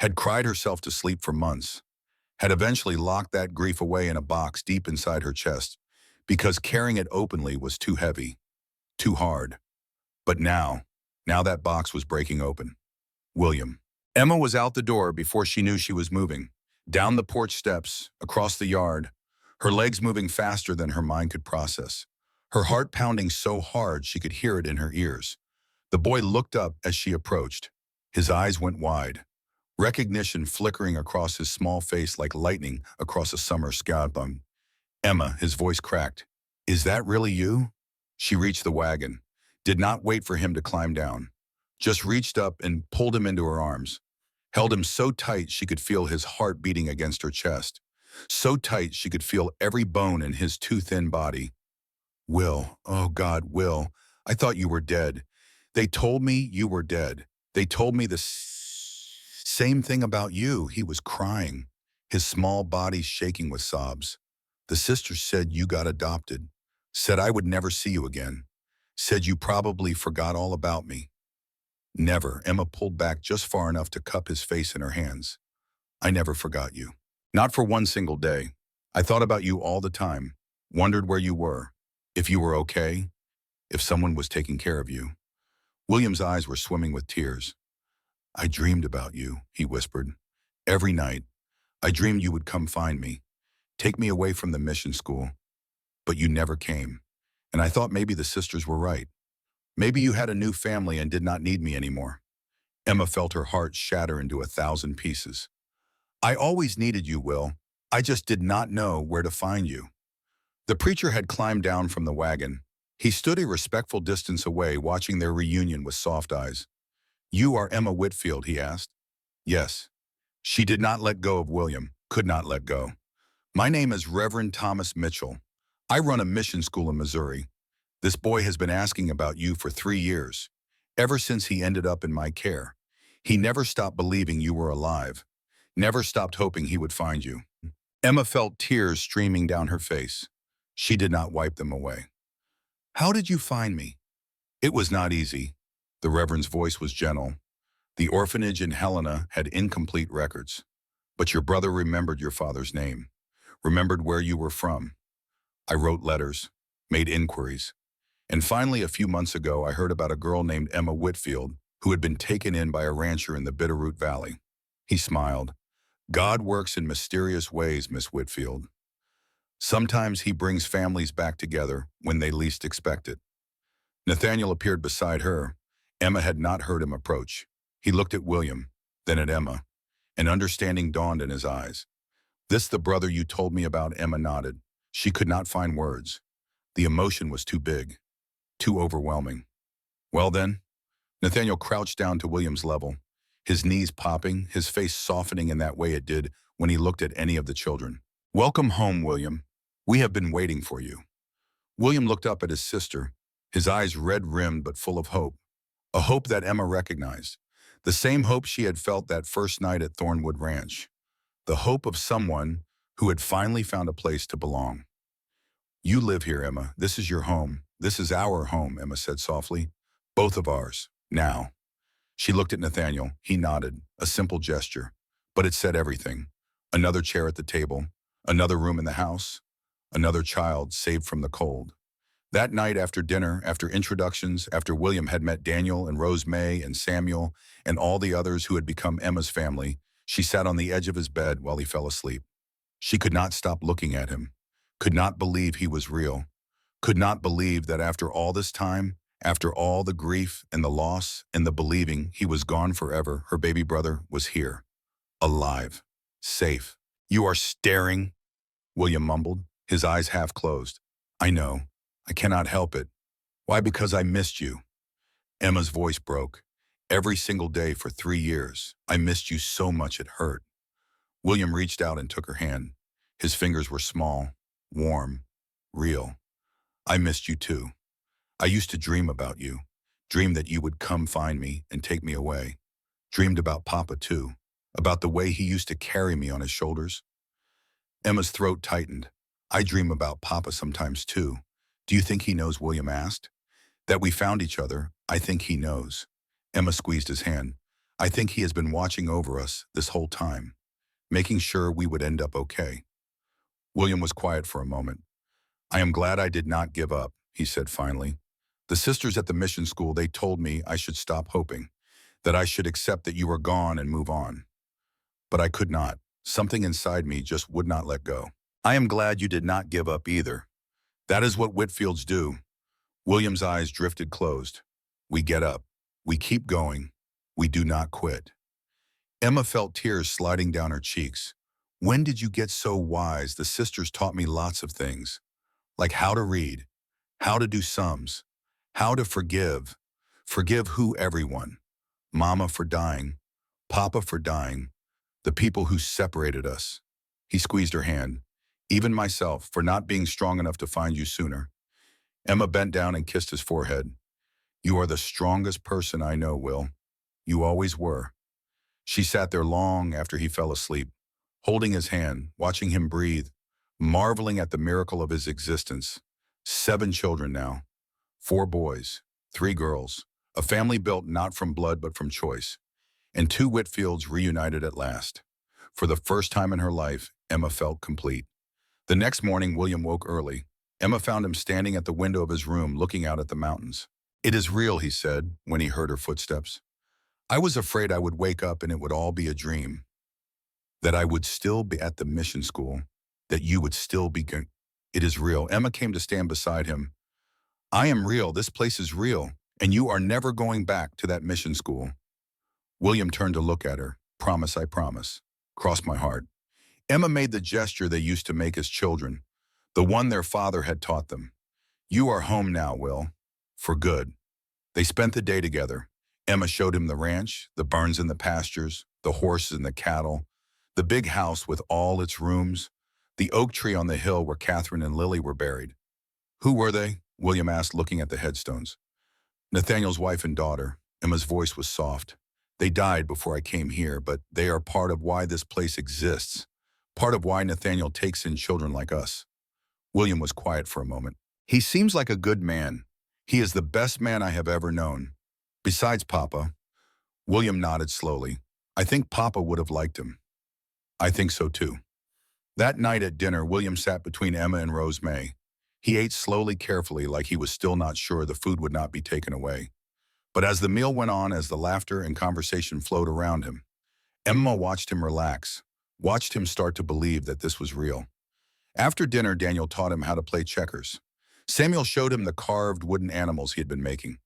had cried herself to sleep for months, had eventually locked that grief away in a box deep inside her chest because carrying it openly was too heavy, too hard. But now that box was breaking open. William. Emma was out the door before she knew she was moving, down the porch steps, across the yard, her legs moving faster than her mind could process, her heart pounding so hard she could hear it in her ears. The boy looked up as she approached. His eyes went wide, recognition flickering across his small face like lightning across a summer sky. Emma, his voice cracked. Is that really you? She reached the wagon, did not wait for him to climb down, just reached up and pulled him into her arms, held him so tight she could feel his heart beating against her chest, so tight she could feel every bone in his too thin body. Will, oh God, Will, I thought you were dead. They told me you were dead. They told me the same thing about you. He was crying, his small body shaking with sobs. The sisters said you got adopted, said I would never see you again, said you probably forgot all about me. Never. Emma pulled back just far enough to cup his face in her hands. I never forgot you. Not for one single day. I thought about you all the time, wondered where you were, if you were okay, if someone was taking care of you. William's eyes were swimming with tears. I dreamed about you, he whispered. Every night, I dreamed you would come find me, take me away from the mission school. But you never came, and I thought maybe the sisters were right. Maybe you had a new family and did not need me anymore. Emma felt her heart shatter into 1,000 pieces. I always needed you, Will. I just did not know where to find you. The preacher had climbed down from the wagon. He stood a respectful distance away, watching their reunion with soft eyes. You are Emma Whitfield, he asked. Yes. She did not let go of William, could not let go. My name is Reverend Thomas Mitchell. I run a mission school in Missouri. This boy has been asking about you for 3 years, ever since he ended up in my care. He never stopped believing you were alive, never stopped hoping he would find you. Emma felt tears streaming down her face. She did not wipe them away. How did you find me? It was not easy. The Reverend's voice was gentle. The orphanage in Helena had incomplete records. But your brother remembered your father's name, remembered where you were from. I wrote letters, made inquiries. And finally, a few months ago, I heard about a girl named Emma Whitfield who had been taken in by a rancher in the Bitterroot Valley. He smiled. God works in mysterious ways, Miss Whitfield. Sometimes he brings families back together when they least expect it. Nathaniel appeared beside her. Emma had not heard him approach. He looked at William, then at Emma. An understanding dawned in his eyes. This the brother you told me about? Emma nodded. She could not find words. The emotion was too big, too overwhelming. Well then, Nathaniel crouched down to William's level, his knees popping, his face softening in that way it did when he looked at any of the children. Welcome home, William. We have been waiting for you. William looked up at his sister, his eyes red-rimmed but full of hope. A hope that Emma recognized. The same hope she had felt that first night at Thornwood Ranch. The hope of someone who had finally found a place to belong. You live here, Emma. This is your home. This is our home, Emma said softly. Both of ours. Now. She looked at Nathaniel. He nodded, a simple gesture. But it said everything. Another chair at the table, another room in the house, another child saved from the cold. That night after dinner, after introductions, after William had met Daniel and Rose May and Samuel and all the others who had become Emma's family, she sat on the edge of his bed while he fell asleep. She could not stop looking at him, could not believe he was real, could not believe that after all this time, after all the grief and the loss and the believing he was gone forever, her baby brother was here, alive, safe. You are staring, William mumbled, his eyes half closed. I know. I cannot help it. Why? Because I missed you. Emma's voice broke. Every single day for 3 years, I missed you so much it hurt. William reached out and took her hand. His fingers were small, warm, real. I missed you too. I used to dream about you, dreamed that you would come find me and take me away. Dreamed about Papa too, about the way he used to carry me on his shoulders. Emma's throat tightened. I dream about Papa sometimes too. Do you think he knows?" William asked. "That we found each other, I think he knows." Emma squeezed his hand. "I think he has been watching over us this whole time, making sure we would end up okay." William was quiet for a moment. "I am glad I did not give up," he said finally. "The sisters at the mission school, they told me I should stop hoping, that I should accept that you were gone and move on. But I could not. Something inside me just would not let go. I am glad you did not give up either. That is what Whitfields do." William's eyes drifted closed. "We get up. We keep going. We do not quit." Emma felt tears sliding down her cheeks. "When did you get so wise? The sisters taught me lots of things, like how to read, how to do sums, how to forgive. Forgive who? Everyone. Mama for dying, Papa for dying, the people who separated us." He squeezed her hand. "Even myself, for not being strong enough to find you sooner." Emma bent down and kissed his forehead. "You are the strongest person I know, Will. You always were." She sat there long after he fell asleep, holding his hand, watching him breathe, marveling at the miracle of his existence. 7 children now. 4 boys, 3 girls, a family built not from blood but from choice, and 2 Whitfields reunited at last. For the first time in her life, Emma felt complete. The next morning, William woke early. Emma found him standing at the window of his room looking out at the mountains. "It is real," he said when he heard her footsteps. "I was afraid I would wake up and it would all be a dream, that I would still be at the mission school, that you would still be It is real." Emma came to stand beside him. "I am real. This place is real. And you are never going back to that mission school." William turned to look at her. "Promise, I promise. Cross my heart." Emma made the gesture they used to make as children, the one their father had taught them. "You are home now, Will. For good." They spent the day together. Emma showed him the ranch, the barns and the pastures, the horses and the cattle, the big house with all its rooms, the oak tree on the hill where Catherine and Lily were buried. "Who were they?" William asked, looking at the headstones. "Nathaniel's wife and daughter." Emma's voice was soft. "They died before I came here, but they are part of why this place exists, part of why Nathaniel takes in children like us." William was quiet for a moment. "He seems like a good man. He is the best man I have ever known. Besides Papa." William nodded slowly. "I think Papa would have liked him." "I think so too." That night at dinner, William sat between Emma and Rose May. He ate slowly, carefully, like he was still not sure the food would not be taken away. But as the meal went on, as the laughter and conversation flowed around him, Emma watched him relax, watched him start to believe that this was real. After dinner, Daniel taught him how to play checkers. Samuel showed him the carved wooden animals he had been making.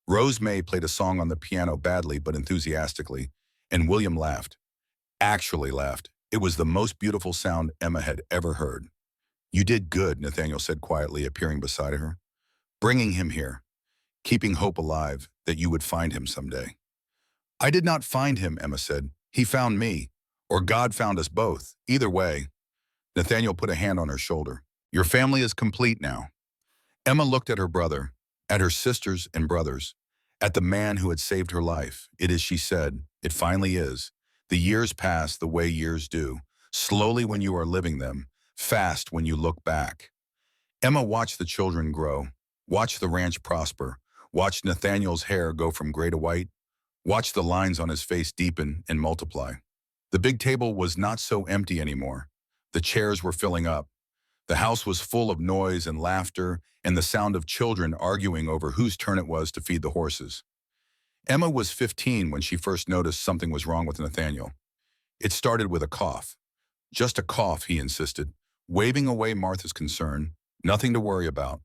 Rose May played a song on the piano badly but enthusiastically, and William laughed. Actually laughed. It was the most beautiful sound Emma had ever heard. "You did good," Nathaniel said quietly, appearing beside her. "Bringing him here, keeping hope alive that you would find him someday." "I did not find him," Emma said. "He found me. Or God found us both. Either way." Nathaniel put a hand on her shoulder. "Your family is complete now." Emma looked at her brother, at her sisters and brothers, at the man who had saved her life. "It is," she said. "It finally is. The years pass the way years do, slowly when you are living them, fast when you look back." Emma watched the children grow, watched the ranch prosper, watched Nathaniel's hair go from gray to white, watched the lines on his face deepen and multiply. The big table was not so empty anymore. The chairs were filling up. The house was full of noise and laughter and the sound of children arguing over whose turn it was to feed the horses. Emma was 15 when she first noticed something was wrong with Nathaniel. It started with a cough. "Just a cough," he insisted, waving away Martha's concern. "Nothing to worry about."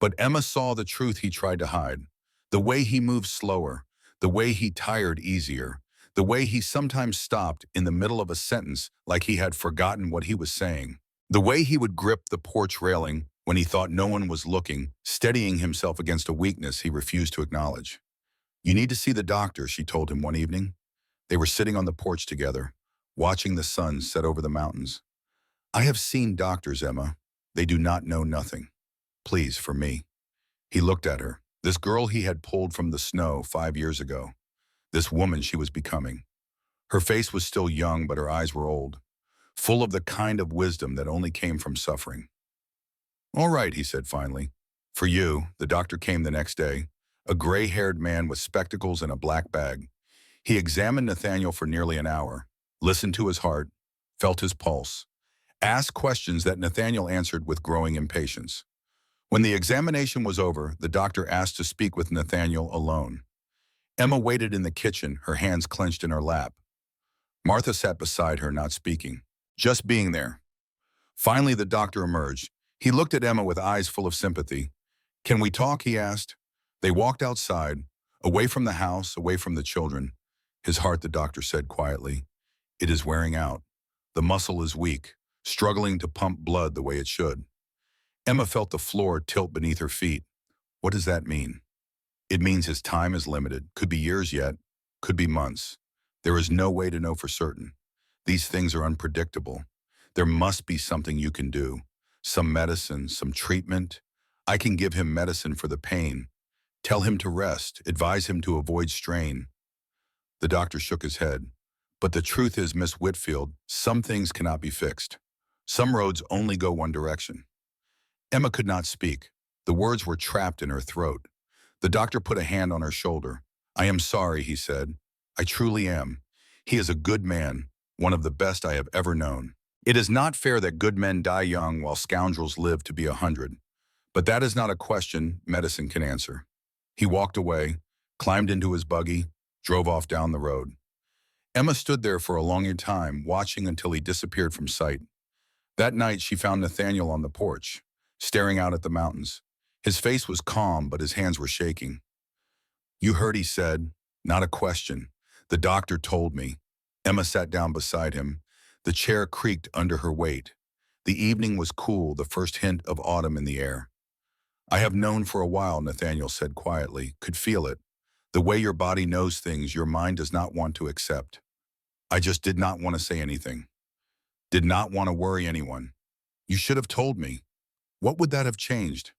But Emma saw the truth he tried to hide. The way he moved slower, the way he tired easier, the way he sometimes stopped in the middle of a sentence like he had forgotten what he was saying. The way he would grip the porch railing when he thought no one was looking, steadying himself against a weakness he refused to acknowledge. "You need to see the doctor," she told him one evening. They were sitting on the porch together, watching the sun set over the mountains. "I have seen doctors, Emma. They do not know nothing. Please, for me." He looked at her, this girl he had pulled from the snow 5 years ago, this woman she was becoming. Her face was still young, but her eyes were old, full of the kind of wisdom that only came from suffering. All right, he said finally. For you, the doctor came the next day, a gray-haired man with spectacles and a black bag. He examined Nathaniel for nearly an hour, listened to his heart, felt his pulse, asked questions that Nathaniel answered with growing impatience. When the examination was over, the doctor asked to speak with Nathaniel alone. Emma waited in the kitchen, her hands clenched in her lap. Martha sat beside her, not speaking, just being there. Finally, the doctor emerged. He looked at Emma with eyes full of sympathy. Can we talk? He asked. They walked outside, away from the house, away from the children. His heart, the doctor said quietly, it is wearing out. The muscle is weak, struggling to pump blood the way it should. Emma felt the floor tilt beneath her feet. What does that mean? It means his time is limited. Could be years yet, could be months. There is no way to know for certain. These things are unpredictable. There must be something you can do. Some medicine, some treatment. I can give him medicine for the pain. Tell him to rest, advise him to avoid strain. The doctor shook his head. But the truth is, Miss Whitfield, some things cannot be fixed. Some roads only go one direction. Emma could not speak. The words were trapped in her throat. The doctor put a hand on her shoulder. I am sorry, he said. I truly am. He is a good man, one of the best I have ever known. It is not fair that good men die young while scoundrels live to be 100. But that is not a question medicine can answer. He walked away, climbed into his buggy, drove off down the road. Emma stood there for a long time, watching until he disappeared from sight. That night, she found Nathaniel on the porch, staring out at the mountains. His face was calm, but his hands were shaking. You heard, he said. Not a question. The doctor told me. Emma sat down beside him. The chair creaked under her weight. The evening was cool, the first hint of autumn in the air. I have known for a while, Nathaniel said quietly, could feel it. The way your body knows things your mind does not want to accept. I just did not want to say anything. Did not want to worry anyone. You should have told me. What would that have changed?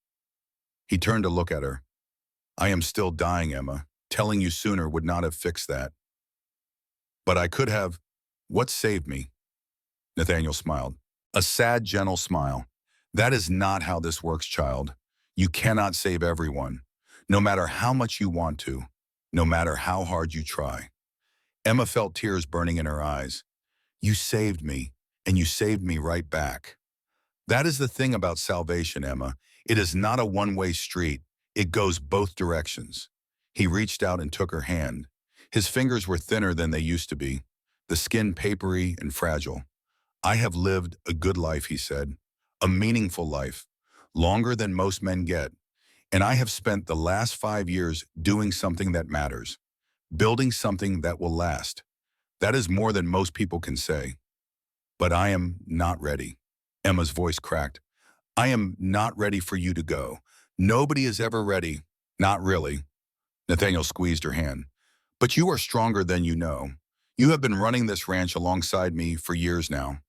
He turned to look at her. I am still dying, Emma. Telling you sooner would not have fixed that. But I could have. What saved me? Nathaniel smiled. A sad, gentle smile. That is not how this works, child. You cannot save everyone, no matter how much you want to, no matter how hard you try. Emma felt tears burning in her eyes. You saved me, and you saved me right back. That is the thing about salvation, Emma. It is not a one-way street. It goes both directions. He reached out and took her hand. His fingers were thinner than they used to be, the skin papery and fragile. I have lived a good life, he said, a meaningful life, longer than most men get, and I have spent the last 5 years doing something that matters, building something that will last. That is more than most people can say. But I am not ready. Emma's voice cracked. I am not ready for you to go. Nobody is ever ready. Not really. Nathaniel squeezed her hand. But you are stronger than you know. You have been running this ranch alongside me for years now.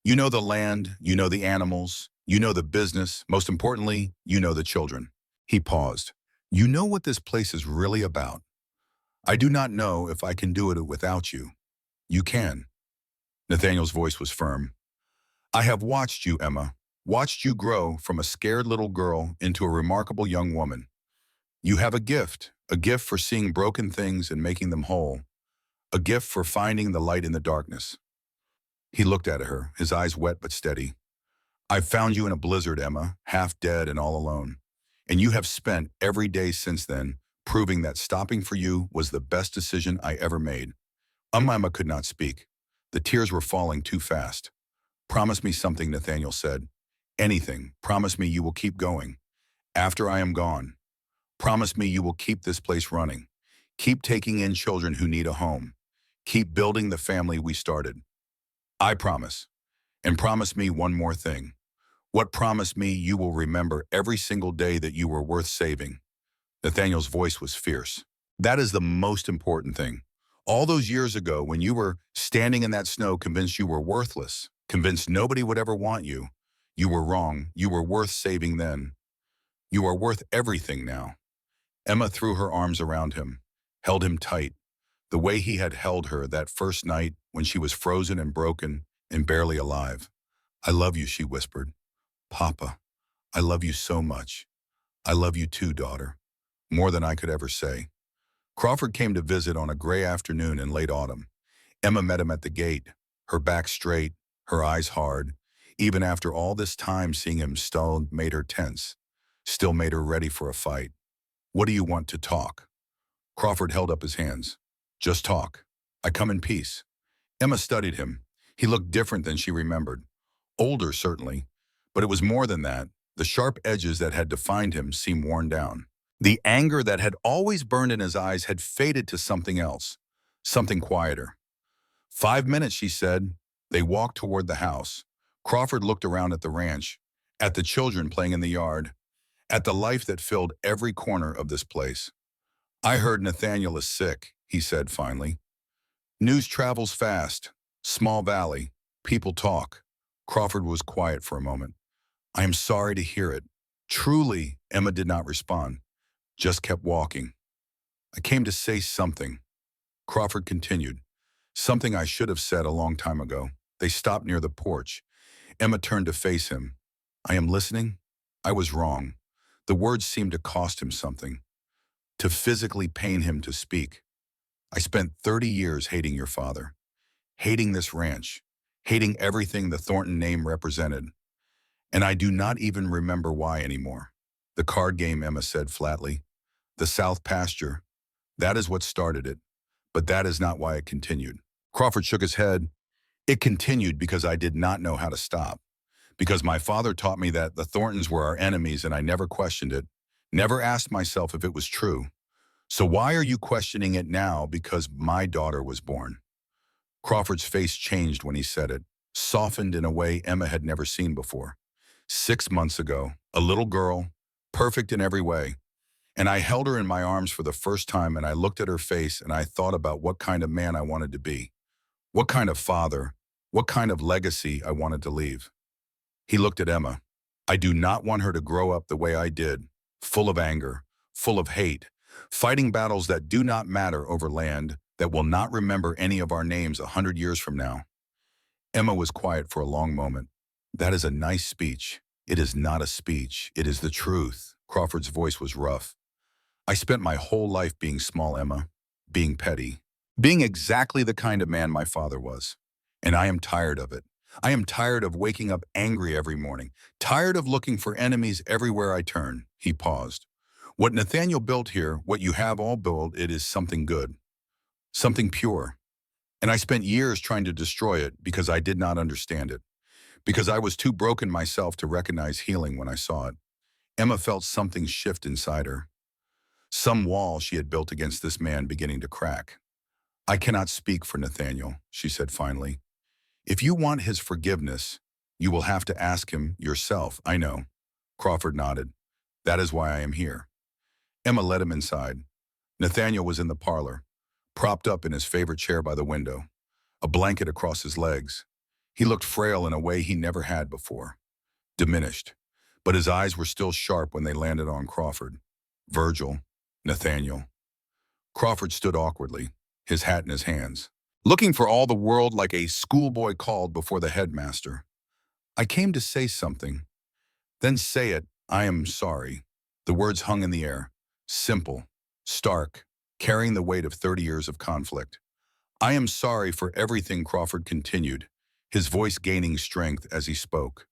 You know the land, you know the animals, you know the business, most importantly, you know the children. He paused. You know what this place is really about. I do not know if I can do it without you. You can. Nathaniel's voice was firm. I have watched you, Emma, watched you grow from a scared little girl into a remarkable young woman. You have a gift for seeing broken things and making them whole, a gift for finding the light in the darkness. He looked at her, his eyes wet but steady. I've found you in a blizzard, Emma, half dead and all alone. And you have spent every day since then proving that stopping for you was the best decision I ever made. Emma could not speak. The tears were falling too fast. Promise me something, Nathaniel said. Anything. Promise me you will keep going. After I am gone. Promise me you will keep this place running. Keep taking in children who need a home. Keep building the family we started. I promise. And promise me one more thing. What promise me you will remember every single day that you were worth saving. Nathaniel's voice was fierce. That is the most important thing. All those years ago when you were standing in that snow convinced you were worthless, convinced nobody would ever want you, you were wrong. You were worth saving then. You are worth everything now. Emma threw her arms around him, held him tight, the way he had held her that first night when she was frozen and broken and barely alive. I love you, she whispered. Papa, I love you so much. I love you too, daughter. More than I could ever say. Crawford came to visit on a gray afternoon in late autumn. Emma met him at the gate, her back straight, her eyes hard. Even after all this time, seeing him still made her tense, still made her ready for a fight. What do you want to talk? Crawford held up his hands. Just talk. I come in peace. Emma studied him. He looked different than she remembered. Older, certainly, but it was more than that. The sharp edges that had defined him seemed worn down. The anger that had always burned in his eyes had faded to something else, something quieter. 5 minutes, she said. They walked toward the house. Crawford looked around at the ranch, at the children playing in the yard, at the life that filled every corner of this place. I heard Nathaniel is sick, he said finally. News travels fast. Small valley. People talk. Crawford was quiet for a moment. I am sorry to hear it. Truly, Emma did not respond, just kept walking. I came to say something. Crawford continued. Something I should have said a long time ago. They stopped near the porch. Emma turned to face him. I am listening. I was wrong. The words seemed to cost him something, to physically pain him to speak. I spent 30 years hating your father, hating this ranch, hating everything the Thornton name represented. And I do not even remember why anymore. The card game, Emma said flatly. The South pasture. That is what started it. But that is not why it continued. Crawford shook his head. It continued because I did not know how to stop. Because my father taught me that the Thorntons were our enemies and I never questioned it. Never asked myself if it was true. So why are you questioning it now because my daughter was born? Crawford's face changed when he said it, softened in a way Emma had never seen before. 6 months ago, a little girl, perfect in every way. And I held her in my arms for the first time and I looked at her face and I thought about what kind of man I wanted to be, what kind of father, what kind of legacy I wanted to leave. He looked at Emma. I do not want her to grow up the way I did, full of anger, full of hate, fighting battles that do not matter over land, that will not remember any of our names 100 years from now. Emma was quiet for a long moment. That is a nice speech. It is not a speech. It is the truth. Crawford's voice was rough. I spent my whole life being small, Emma, being petty, being exactly the kind of man my father was. And I am tired of it. I am tired of waking up angry every morning, tired of looking for enemies everywhere I turn. He paused. What Nathaniel built here, what you have all built, it is something good, something pure. And I spent years trying to destroy it because I did not understand it, because I was too broken myself to recognize healing when I saw it. Emma felt something shift inside her, some wall she had built against this man beginning to crack. I cannot speak for Nathaniel, she said finally. If you want his forgiveness, you will have to ask him yourself. I know. Crawford nodded. That is why I am here. Emma led him inside. Nathaniel was in the parlor, propped up in his favorite chair by the window, a blanket across his legs. He looked frail in a way he never had before, diminished, but his eyes were still sharp when they landed on Crawford. Virgil, Nathaniel. Crawford stood awkwardly, his hat in his hands, looking for all the world like a schoolboy called before the headmaster. I came to say something. Then say it. I am sorry. The words hung in the air, simple, stark, carrying the weight of 30 years of conflict. I am sorry for everything, Crawford continued, his voice gaining strength as he spoke.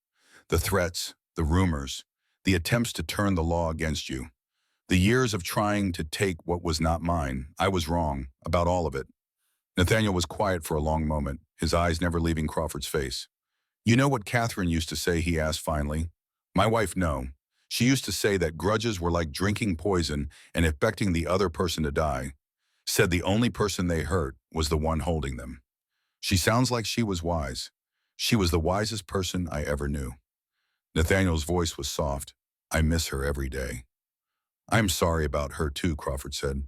The threats, the rumors, the attempts to turn the law against you. The years of trying to take what was not mine. I was wrong about all of it. Nathaniel was quiet for a long moment, his eyes never leaving Crawford's face. You know what Catherine used to say, he asked finally. My wife, no. She used to say that grudges were like drinking poison and expecting the other person to die. Said the only person they hurt was the one holding them. She sounds like she was wise. She was the wisest person I ever knew. Nathaniel's voice was soft. I miss her every day. I'm sorry about her too, Crawford said.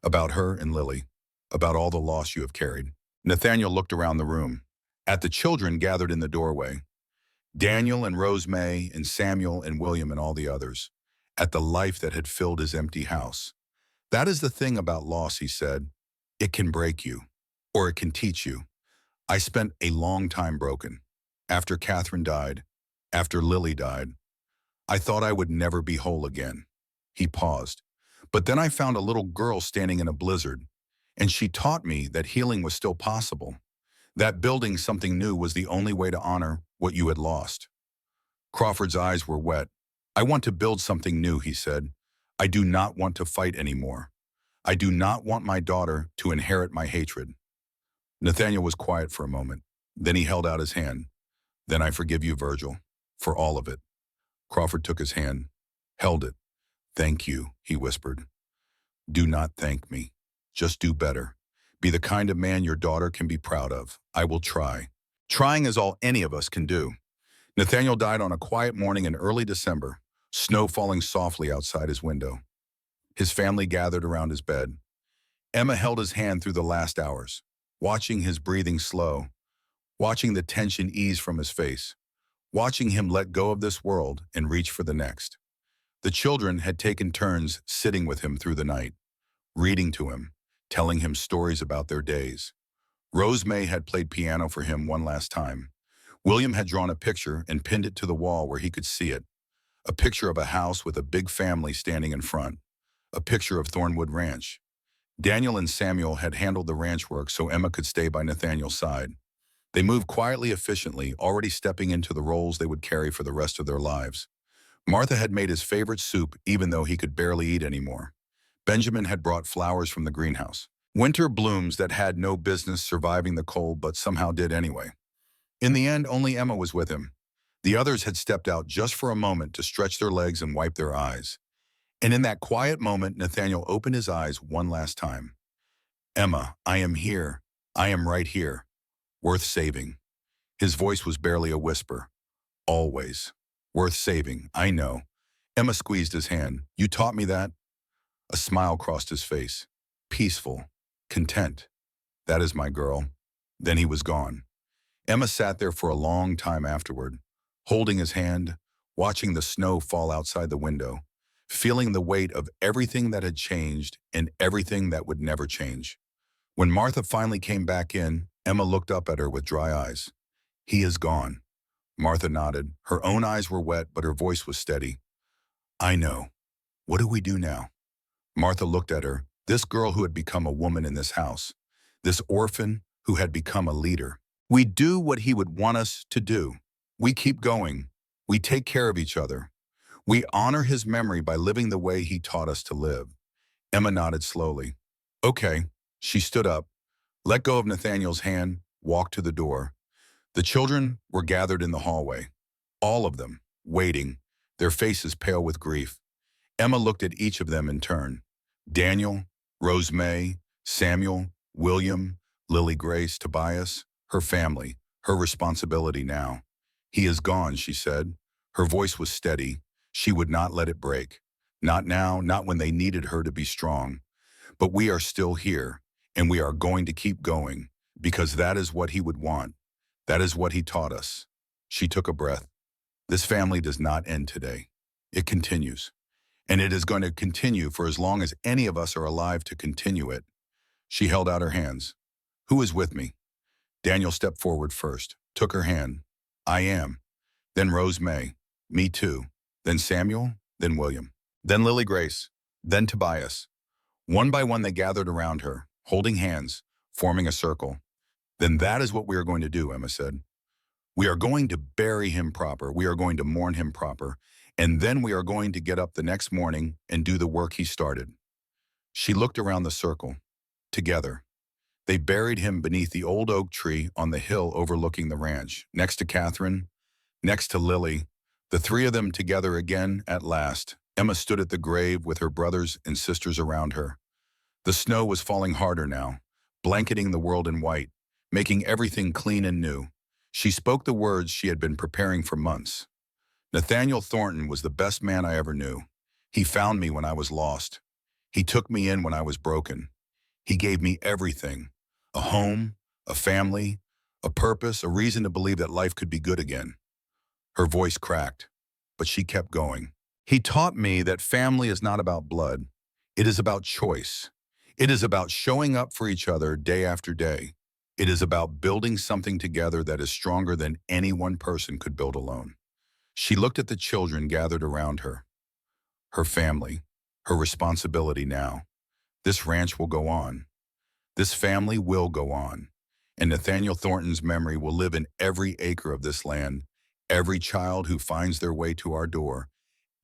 About her and Lily. About all the loss you have carried. Nathaniel looked around the room, at the children gathered in the doorway. Daniel and Rose May and Samuel and William and all the others. At the life that had filled his empty house. That is the thing about loss, he said. It can break you, or it can teach you. I spent a long time broken. After Catherine died, after Lily died, I thought I would never be whole again. He paused. But then I found a little girl standing in a blizzard, and she taught me that healing was still possible, that building something new was the only way to honor what you had lost. Crawford's eyes were wet. I want to build something new, he said. I do not want to fight anymore. I do not want my daughter to inherit my hatred. Nathaniel was quiet for a moment. Then he held out his hand. Then I forgive you, Virgil, for all of it. Crawford took his hand, held it. Thank you, he whispered. Do not thank me. Just do better. Be the kind of man your daughter can be proud of. I will try. Trying is all any of us can do. Nathaniel died on a quiet morning in early December, snow falling softly outside his window. His family gathered around his bed. Emma held his hand through the last hours, watching his breathing slow, watching the tension ease from his face, watching him let go of this world and reach for the next. The children had taken turns sitting with him through the night, reading to him, telling him stories about their days. Rose May had played piano for him one last time. William had drawn a picture and pinned it to the wall where he could see it. A picture of a house with a big family standing in front. A picture of Thornwood Ranch. Daniel and Samuel had handled the ranch work so Emma could stay by Nathaniel's side. They moved quietly, efficiently, already stepping into the roles they would carry for the rest of their lives. Martha had made his favorite soup even though he could barely eat anymore. Benjamin had brought flowers from the greenhouse. Winter blooms that had no business surviving the cold but somehow did anyway. In the end, only Emma was with him. The others had stepped out just for a moment to stretch their legs and wipe their eyes. And in that quiet moment, Nathaniel opened his eyes one last time. Emma, I am here. I am right here. Worth saving. His voice was barely a whisper. Always. Worth saving, I know. Emma squeezed his hand. You taught me that? A smile crossed his face. Peaceful. Content. That is my girl. Then he was gone. Emma sat there for a long time afterward, holding his hand, watching the snow fall outside the window, feeling the weight of everything that had changed and everything that would never change. When Martha finally came back in, Emma looked up at her with dry eyes. He is gone. Martha nodded. Her own eyes were wet, but her voice was steady. I know. What do we do now? Martha looked at her, this girl who had become a woman in this house, this orphan who had become a leader. We do what he would want us to do. We keep going. We take care of each other. We honor his memory by living the way he taught us to live. Emma nodded slowly. Okay. She stood up, let go of Nathaniel's hand, walked to the door. The children were gathered in the hallway, all of them, waiting, their faces pale with grief. Emma looked at each of them in turn. Daniel, Rose May, Samuel, William, Lily Grace, Tobias, her family, her responsibility now. He is gone, she said. Her voice was steady. She would not let it break. Not now, not when they needed her to be strong. But we are still here, and we are going to keep going, because that is what he would want. That is what he taught us. She took a breath. This family does not end today. It continues. And it is going to continue for as long as any of us are alive to continue it. She held out her hands. Who is with me? Daniel stepped forward first, took her hand. I am. Then Rose May. Me too. Then Samuel. Then William. Then Lily Grace. Then Tobias. One by one they gathered around her, holding hands, forming a circle. Then that is what we are going to do, Emma said. We are going to bury him proper. We are going to mourn him proper. And then we are going to get up the next morning and do the work he started. She looked around the circle. Together. They buried him beneath the old oak tree on the hill overlooking the ranch, next to Catherine, next to Lily, the three of them together again at last. Emma stood at the grave with her brothers and sisters around her. The snow was falling harder now, blanketing the world in white, making everything clean and new. She spoke the words she had been preparing for months. Nathaniel Thornton was the best man I ever knew. He found me when I was lost. He took me in when I was broken. He gave me everything, a home, a family, a purpose, a reason to believe that life could be good again. Her voice cracked, but she kept going. He taught me that family is not about blood. It is about choice. It is about showing up for each other day after day. It is about building something together that is stronger than any one person could build alone. She looked at the children gathered around her family, her responsibility now. This ranch will go on. This family will go on. And Nathaniel Thornton's memory will live in every acre of this land, every child who finds their way to our door,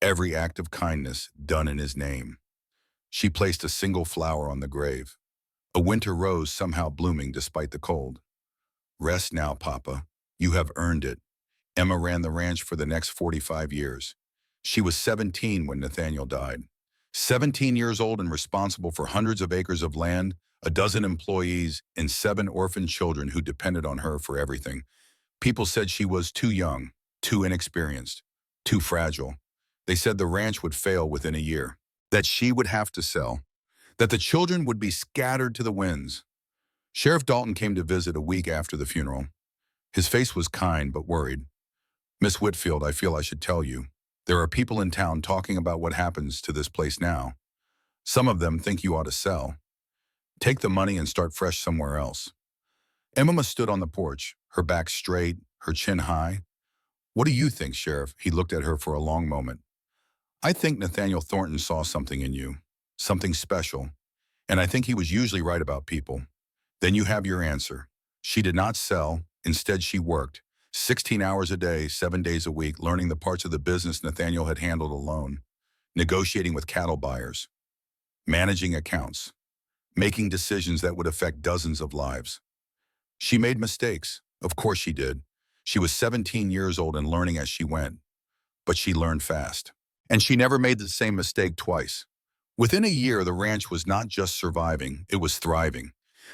every act of kindness done in his name. She placed a single flower on the grave, a winter rose somehow blooming despite the cold. Rest now, Papa. You have earned it. Emma ran the ranch for the next 45 years. She was 17 when Nathaniel died. 17 years old and responsible for hundreds of acres of land, a dozen employees, and 7 orphan children who depended on her for everything. People said she was too young, too inexperienced, too fragile. They said the ranch would fail within a year, that she would have to sell, that the children would be scattered to the winds. Sheriff Dalton came to visit a week after the funeral. His face was kind but worried. Miss Whitfield, I feel I should tell you. There are people in town talking about what happens to this place now. Some of them think you ought to sell. Take the money and start fresh somewhere else. Emma stood on the porch, her back straight, her chin high. What do you think, Sheriff? He looked at her for a long moment. I think Nathaniel Thornton saw something in you, something special, and I think he was usually right about people. Then you have your answer. She did not sell. Instead, she worked 16 hours a day, 7 days a week, learning the parts of the business Nathaniel had handled alone, negotiating with cattle buyers, managing accounts, making decisions that would affect dozens of lives. She made mistakes. Of course she did. She was 17 years old and learning as she went, but she learned fast. And she never made the same mistake twice. Within a year, the ranch was not just surviving, it was thriving.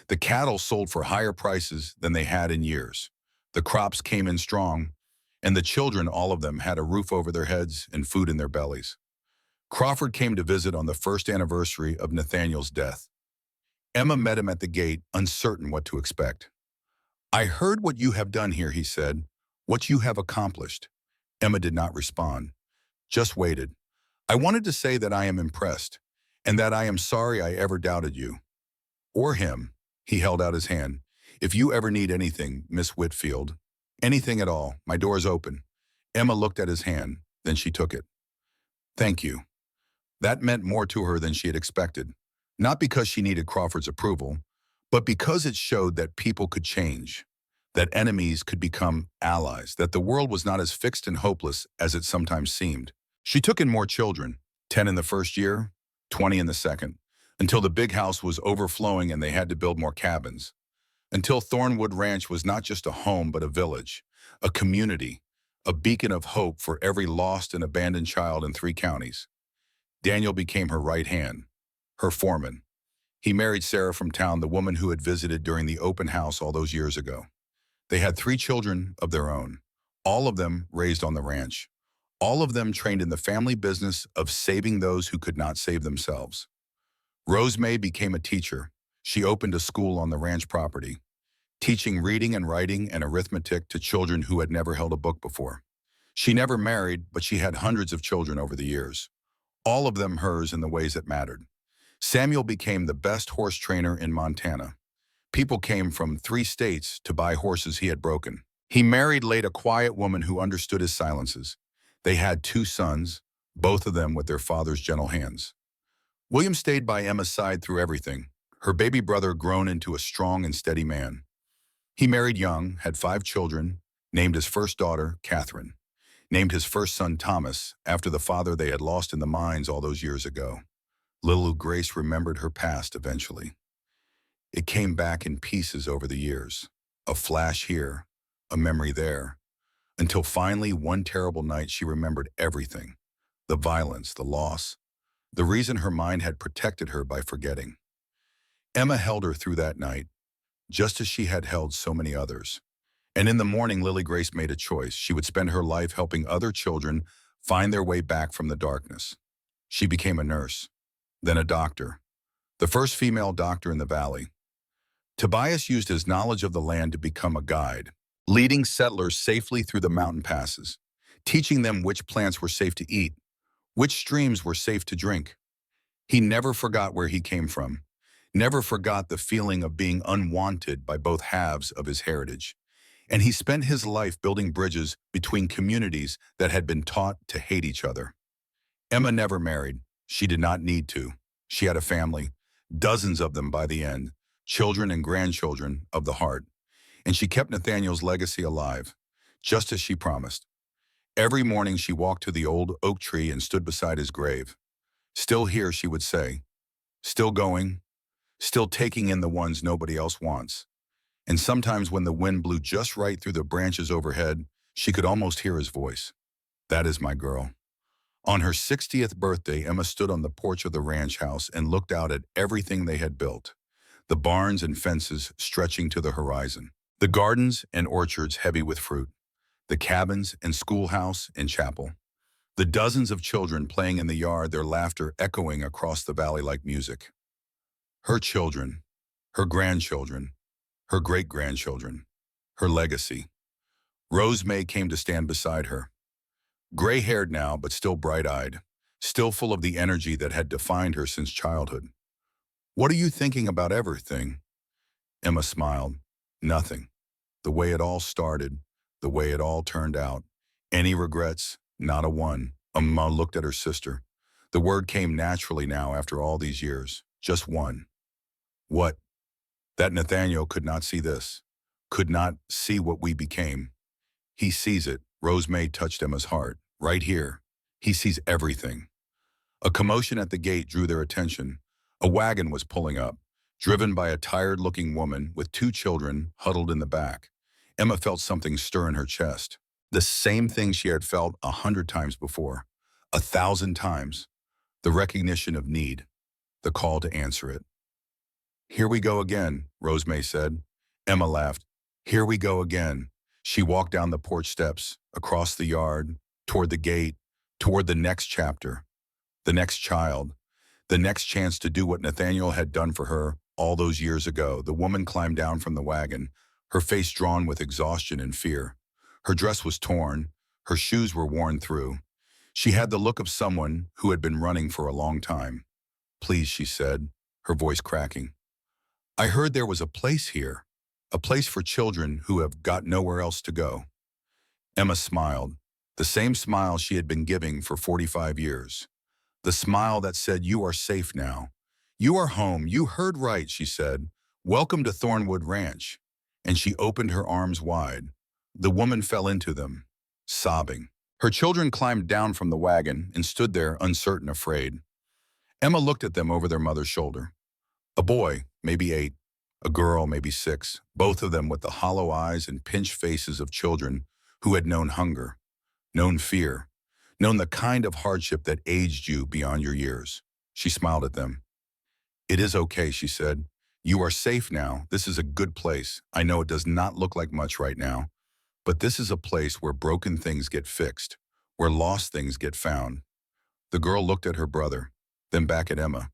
The cattle sold for higher prices than they had in years. The crops came in strong, and the children, all of them, had a roof over their heads and food in their bellies. Crawford came to visit on the first anniversary of Nathaniel's death. Emma met him at the gate, uncertain what to expect. I heard what you have done here, he said, what you have accomplished. Emma did not respond, just waited. I wanted to say that I am impressed, and that I am sorry I ever doubted you. Or him. He held out his hand. If you ever need anything, Miss Whitfield, anything at all, my door is open. Emma looked at his hand, then she took it. Thank you. That meant more to her than she had expected, not because she needed Crawford's approval, but because it showed that people could change, that enemies could become allies, that the world was not as fixed and hopeless as it sometimes seemed. She took in more children, 10 in the first year, 20 in the second, until the big house was overflowing and they had to build more cabins. Until Thornwood Ranch was not just a home but a village, a community, a beacon of hope for every lost and abandoned child in 3 counties. Daniel became her right hand, her foreman. He married Sarah from town, the woman who had visited during the open house all those years ago. They had 3 children of their own, all of them raised on the ranch, all of them trained in the family business of saving those who could not save themselves. Rose May became a teacher. She opened a school on the ranch property, teaching reading and writing and arithmetic to children who had never held a book before. She never married, but she had hundreds of children over the years, all of them hers in the ways that mattered. Samuel became the best horse trainer in Montana. People came from 3 states to buy horses he had broken. He married late a quiet woman who understood his silences. They had 2 sons, both of them with their father's gentle hands. William stayed by Emma's side through everything, her baby brother grown into a strong and steady man. He married young, had 5 children, named his first daughter, Catherine, named his first son, Thomas, after the father they had lost in the mines all those years ago. Little Grace remembered her past eventually. It came back in pieces over the years, a flash here, a memory there, until finally one terrible night she remembered everything, the violence, the loss, the reason her mind had protected her by forgetting. Emma held her through that night, just as she had held so many others. And in the morning, Lily Grace made a choice. She would spend her life helping other children find their way back from the darkness. She became a nurse, then a doctor, the first female doctor in the valley. Tobias used his knowledge of the land to become a guide, leading settlers safely through the mountain passes, teaching them which plants were safe to eat, which streams were safe to drink. He never forgot where he came from, never forgot the feeling of being unwanted by both halves of his heritage. And he spent his life building bridges between communities that had been taught to hate each other. Emma never married. She did not need to. She had a family, dozens of them by the end, children and grandchildren of the heart. And she kept Nathaniel's legacy alive, just as she promised. Every morning she walked to the old oak tree and stood beside his grave. Still here, she would say. Still going. Still taking in the ones nobody else wants. And sometimes when the wind blew just right through the branches overhead, she could almost hear his voice. That is my girl. On her 60th birthday, Emma stood on the porch of the ranch house and looked out at everything they had built. The barns and fences stretching to the horizon. The gardens and orchards heavy with fruit. The cabins and schoolhouse and chapel. The dozens of children playing in the yard, their laughter echoing across the valley like music. Her children, her grandchildren, her great-grandchildren, her legacy. Rose May came to stand beside her. Gray-haired now, but still bright-eyed, still full of the energy that had defined her since childhood. What are you thinking about everything? Emma smiled. Nothing. The way it all started, the way it all turned out. Any regrets? Not a one. Emma looked at her sister. The word came naturally now after all these years. Just one. What? That Nathaniel could not see this. Could not see what we became. He sees it. Rose May touched Emma's heart. Right here. He sees everything. A commotion at the gate drew their attention. A wagon was pulling up, driven by a tired-looking woman with two children huddled in the back. Emma felt something stir in her chest. The same thing she had felt 100 times before. 1,000 times. The recognition of need. The call to answer it. Here we go again, Rose May said. Emma laughed. Here we go again. She walked down the porch steps, across the yard, toward the gate, toward the next chapter, the next child, the next chance to do what Nathaniel had done for her all those years ago. The woman climbed down from the wagon, her face drawn with exhaustion and fear. Her dress was torn, her shoes were worn through. She had the look of someone who had been running for a long time. Please, she said, her voice cracking. I heard there was a place here, a place for children who have got nowhere else to go. Emma smiled, the same smile she had been giving for 45 years. The smile that said, you are safe now. You are home. You heard right, she said. Welcome to Thornwood Ranch. And she opened her arms wide. The woman fell into them, sobbing. Her children climbed down from the wagon and stood there uncertain, afraid. Emma looked at them over their mother's shoulder. A boy, maybe 8, a girl, maybe 6, both of them with the hollow eyes and pinched faces of children who had known hunger, known fear, known the kind of hardship that aged you beyond your years. She smiled at them. It is okay, she said. You are safe now. This is a good place. I know it does not look like much right now, but this is a place where broken things get fixed, where lost things get found. The girl looked at her brother, then back at Emma.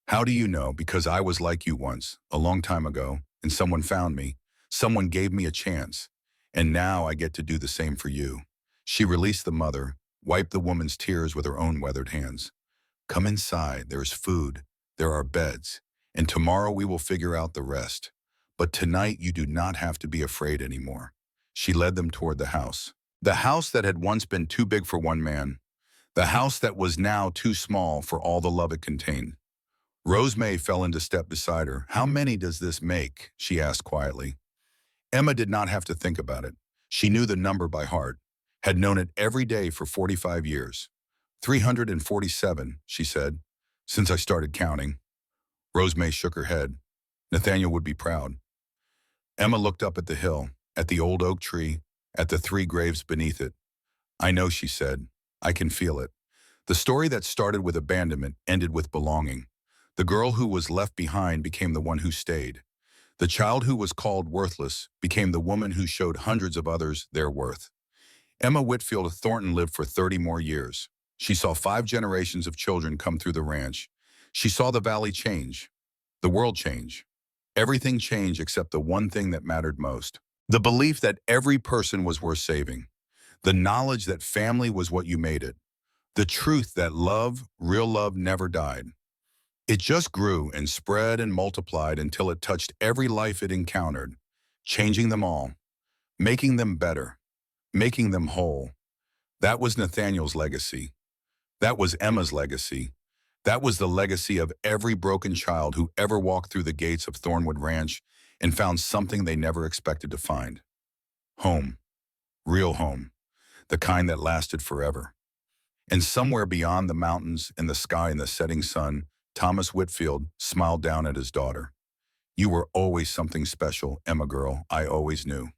How do you know? Because I was like you once, a long time ago, and someone found me. Someone gave me a chance. And now I get to do the same for you. She released the mother, wiped the woman's tears with her own weathered hands. Come inside. There is food. There are beds. And tomorrow we will figure out the rest. But tonight you do not have to be afraid anymore. She led them toward the house. The house that had once been too big for one man. The house that was now too small for all the love it contained. Rose May fell into step beside her. How many does this make? She asked quietly. Emma did not have to think about it. She knew the number by heart, had known it every day for 45 years. 347, she said, since I started counting. Rose May shook her head. Nathaniel would be proud. Emma looked up at the hill, at the old oak tree, at the 3 graves beneath it. I know, she said. I can feel it. The story that started with abandonment ended with belonging. The girl who was left behind became the one who stayed. The child who was called worthless became the woman who showed hundreds of others their worth. Emma Whitfield Thornton lived for 30 more years. She saw 5 generations of children come through the ranch. She saw the valley change, the world change. Everything changed except the one thing that mattered most. The belief that every person was worth saving. The knowledge that family was what you made it. The truth that love, real love, never died. It just grew and spread and multiplied until it touched every life it encountered, changing them all. making them better, making them whole. That was Nathaniel's legacy. That was Emma's legacy. That was the legacy of every broken child who ever walked through the gates of Thornwood Ranch and found something they never expected to find. Home. Real home. The kind that lasted forever. And somewhere beyond the mountains and the sky and the setting sun, Thomas Whitfield smiled down at his daughter. You were always something special, Emma girl, I always knew.